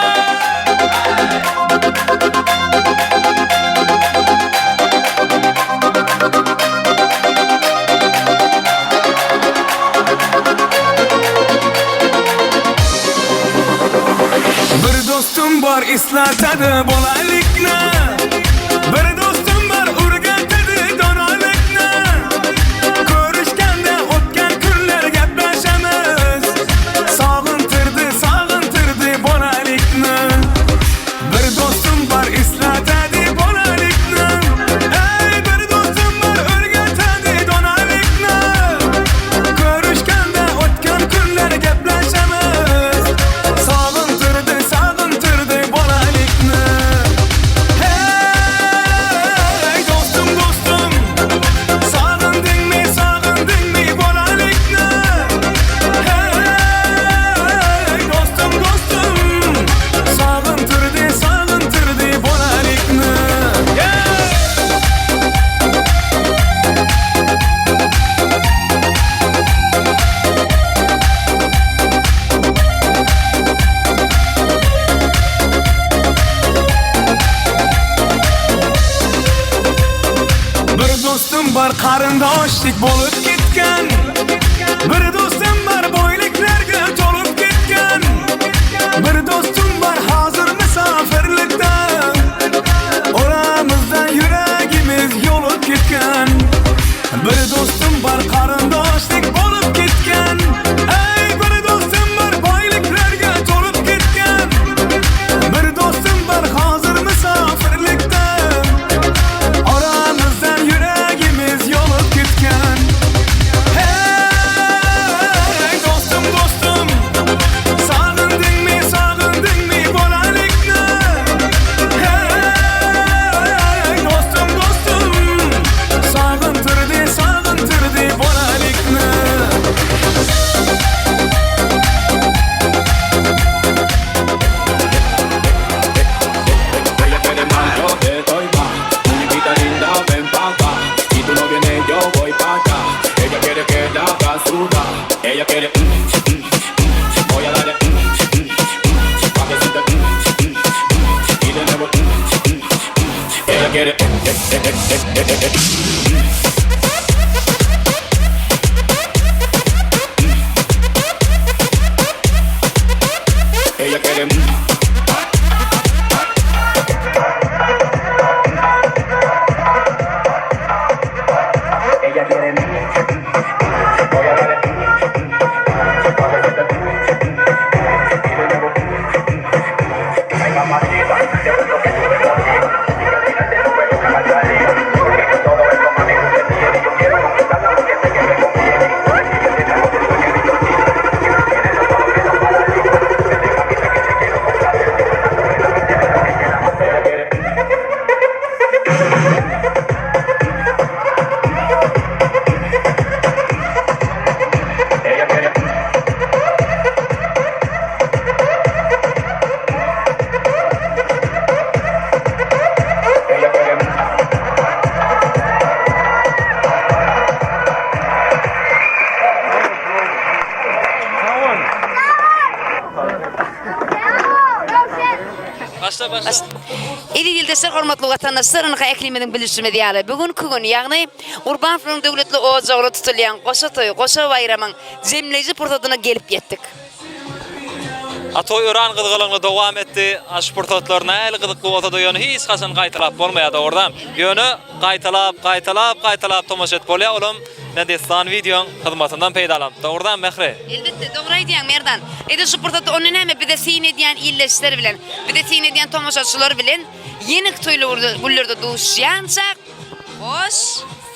Bir dostum var islatadı bolalikna. Bir dostum var urgatadı donalikna. Görüşkende o'tgan kunlar gaplaşamiz. Sog'intirdi bolalikni. Bir dostum var islatadı bolalikni. Ey bir dostum var urgatadı donalikni. Görüşkende o'tgan kunlar gaplaşamiz. Sog'intirdi bolalikni. Hey dostum dostum, sog'indingmi bolalikni. Hey dostum dostum, sog'intirdi bolalikni. Bir dostum var qarindoshlik bo'lib ketgan. Bir dostum var boyliklarga to'lib ketgan. Bir dostum var hozir musofirlikda. Oramizdan yuragimiz yo'lib ketgan. Bir dostum var qarindoshlik bo'lib ketgan. Ey bir dostum var boyliklarga to'lib ketgan. Bir dostum var hozir musofirlikda. Aramızdan yüreğimiz yolup gitken. Hey dostum dostum, sağındın mı bolalikni. Hey dostum dostum, sağındırdı bolalikni. Ella quiere más, yo te doy más. Muñequita linda, ven pa' acá. Si tú no vienes, yo voy pa' acá. Ella quiere que la haga sudar. Ella quiere voy a darle pa' que sienta y de nuevo ella quiere ella quiere Eli yıldızlar hormatlı vatandaşlarına ekliminin bilişimi diyarı. Bugünkü gün yani Urban Fırın Devletli Oğuzağı'na tutulayan Qoşa Toyu, Qoşa Bayramın zemleyici portadına gelip yettik. Atoy Iran gıdgılığını devam etti. Aşpurtatlarına el gıdıklı otadı yönü hiç kaçın qaytalap bolmayadı oradan. Yönü qaytalap tomoşet bolya olum. Ne destan videon hizmetinden peydalam. Oradan mehre. Elbette doğru diyen merdan. Ede şu portadı onun hem bir de sine diyen illeşler bilen, bir de sine diyen tomoşatçılar bilen yenik toylu bullurda duşyansak hoş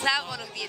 sağ olun diye.